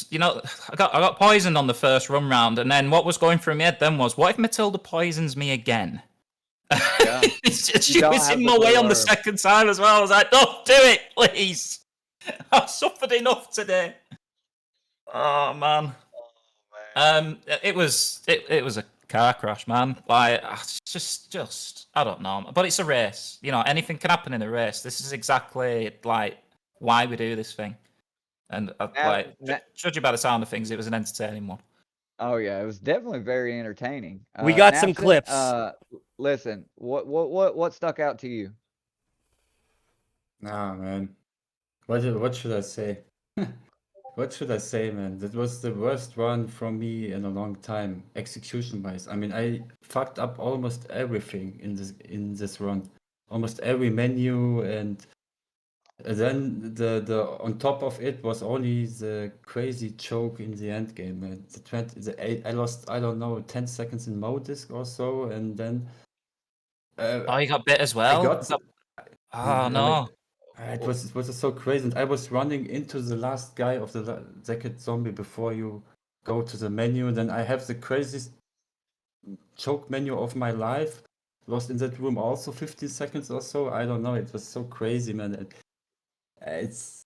you know, I got poisoned on the first run round, and then what was going through my head then was, what if Matilda poisons me again? Yeah. She don't was have in the my way on the blue second time as well. I was like, don't do it, please. I've suffered enough today. Oh man. It was a car crash, man. Like, just I don't know, but it's a race. You know, anything can happen in a race. This is exactly like why we do this thing. And judging by the sound of things, it was an entertaining one. Oh yeah, it was definitely very entertaining. We got some Napson, clips. Listen, what stuck out to you? Ah man. What should I say? What should I say, man? That was the worst run from me in a long time, execution-wise. I mean, I fucked up almost everything in this run, almost every menu, and then the on top of it was only the crazy choke in the end game. Man. I lost, I don't know, 10 seconds in Modisk or so, and then Oh, you got bit as well. I got. Oh no. It was so crazy. And I was running into the last guy of the second zombie before you go to the menu, and then I have the craziest choke menu of my life. Lost in that room also 15 seconds or so. I don't know. It was so crazy, man. It's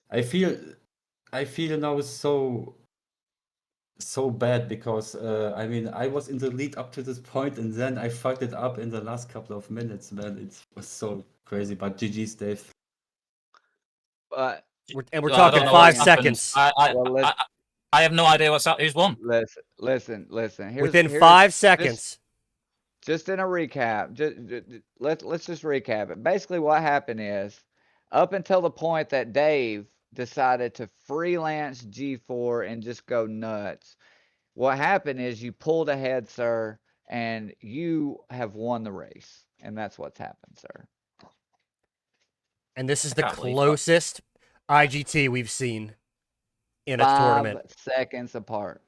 I feel now so bad because I mean I was in the lead up to this point and then I fucked it up in the last couple of minutes, man. It was so crazy. But GG's, Dave. But And we're Well, I talking don't know five what's happened. seconds. well, let's I have no idea who's won. listen. Within Here's 5 seconds. just in a recap. Let's just recap it. Basically, what happened is, up until the point that Dave decided to freelance G4 and just go nuts, what happened is you pulled ahead, sir, and you have won the race, and that's what's happened, sir. And this is I the can't believe that. closest IGT we've seen in a 5 tournament. seconds apart.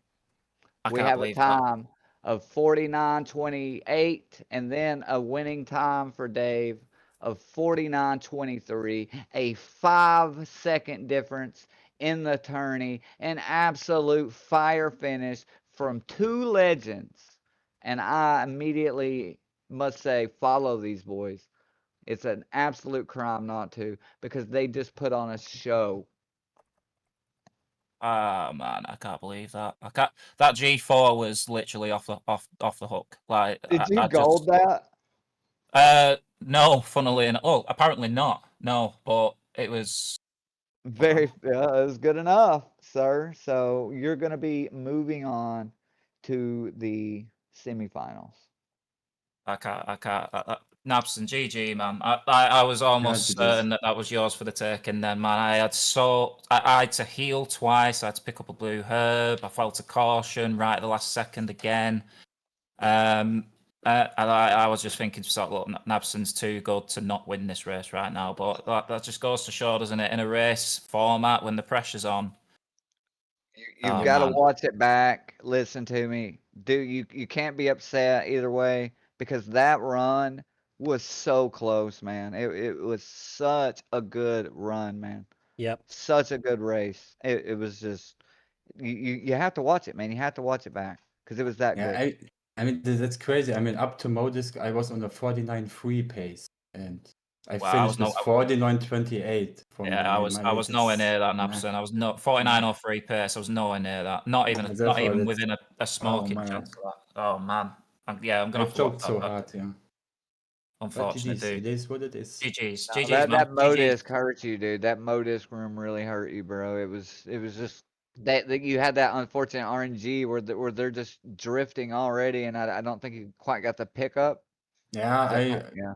I We can't have a believe that. time of 49:28 and then a winning time for Dave of 49:23, a 5-second difference in the tourney, an absolute fire finish from two legends. And I immediately must say, follow these boys. It's an absolute crime not to, because they just put on a show. Ah man, I can't believe that. I can't. That G4 was literally off the hook. Like Did you I gold just that? no, funnily enough. Oh, apparently not. No, but it was. Very, it was good enough, sir. So you're going to be moving on to the semifinals. I can't. Nabson, GG, man. I was almost GG's. certain that was yours for the taking. Then, man, I had to heal twice. I had to pick up a blue herb. I felt a caution right at the last second again. And I was just thinking, sort of, look, Nabson's too good to not win this race right now. But that just goes to show, doesn't it? In a race format, when the pressure's on. You've Oh, got to man. watch it back. Listen to me. You can't be upset either way, because that run was so close, man. It was such a good run, man. Yep. Such a good race. It was just you have to watch it, man. You have to watch it back because it was that Yeah, good. I mean that's crazy. I mean up to Modisk I was on a 49.3 pace and I Well, I was finished with 49.28 from Yeah, my I was nowhere latest. near that, Yeah. Napson. I was not 49.03 pace. I was nowhere near that. Not even Therefore, that's, within a smoking man. chance of that. Oh man, I'm gonna I have to watch choked that so back. hard, yeah. But Unfortunate, GG's, it dude. is what it is. GG's, No, GG's, man. that GG's. Modisk hurt you, dude. That Modisk room really hurt you, bro. It was just that you had that unfortunate RNG where they're just drifting already, and I don't think you quite got the pickup. Yeah, Yeah.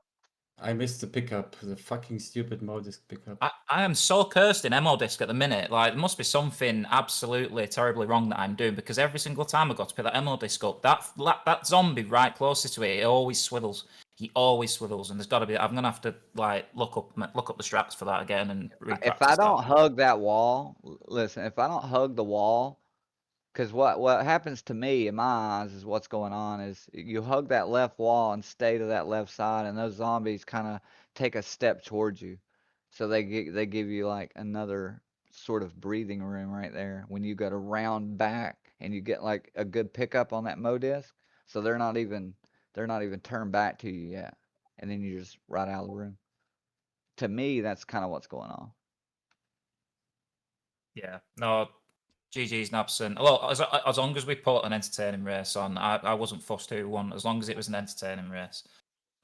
I missed the pickup, the fucking stupid Modisk pickup. I am so cursed in MO disc at the minute. Like, there must be something absolutely terribly wrong that I'm doing because every single time I got to pick that MO disc up, that zombie right closest to it, it always swivels. He always swivels, and there's got to be. I'm gonna have to like look up the strats for that again and If I repractice don't that. hug that wall, listen, if I don't hug the wall, because what happens to me in my eyes is what's going on is you hug that left wall and stay to that left side, and those zombies kind of take a step towards you, so they give you like another sort of breathing room right there when you go to round back and you get like a good pickup on that mo disc, so they're not even turned back to you yet, and then you just right out of the room. To me, that's kind of what's going on. Yeah, no, GG's Nabson. Well, as long as we put an entertaining race on, I wasn't fussed who won, as long as it was an entertaining race.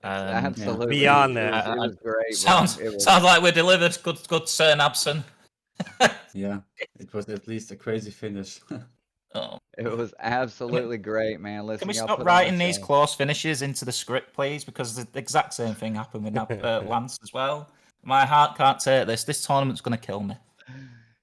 Absolutely, Beyond it that. was, it was great, Sounds bro. It was. sounds like we delivered. Good, Sir Nabson. Yeah, it was at least a crazy finish. Oh. It was absolutely great, man. Listen, Can we y'all stop put on a writing these show. close finishes into the script, please? Because the exact same thing happened with Lance as well. My heart can't take this. This tournament's going to kill me.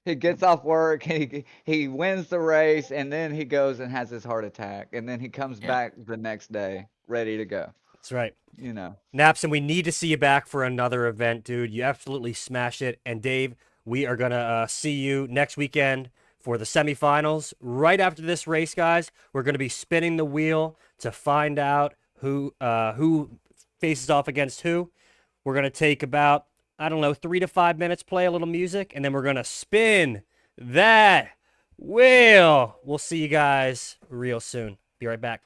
He gets off work, he wins the race, and then he goes and has his heart attack, and then he comes Yeah. back the next day ready to go. That's right. You know. Napson, we need to see you back for another event, dude. You absolutely smashed it. And Dave, we are going to see you next weekend for the semifinals. Right after this race, guys, we're going to be spinning the wheel to find out who faces off against who. We're going to take about, 3 to 5 minutes, play a little music, and then we're going to spin that Well, we'll see you guys real soon. Be right back.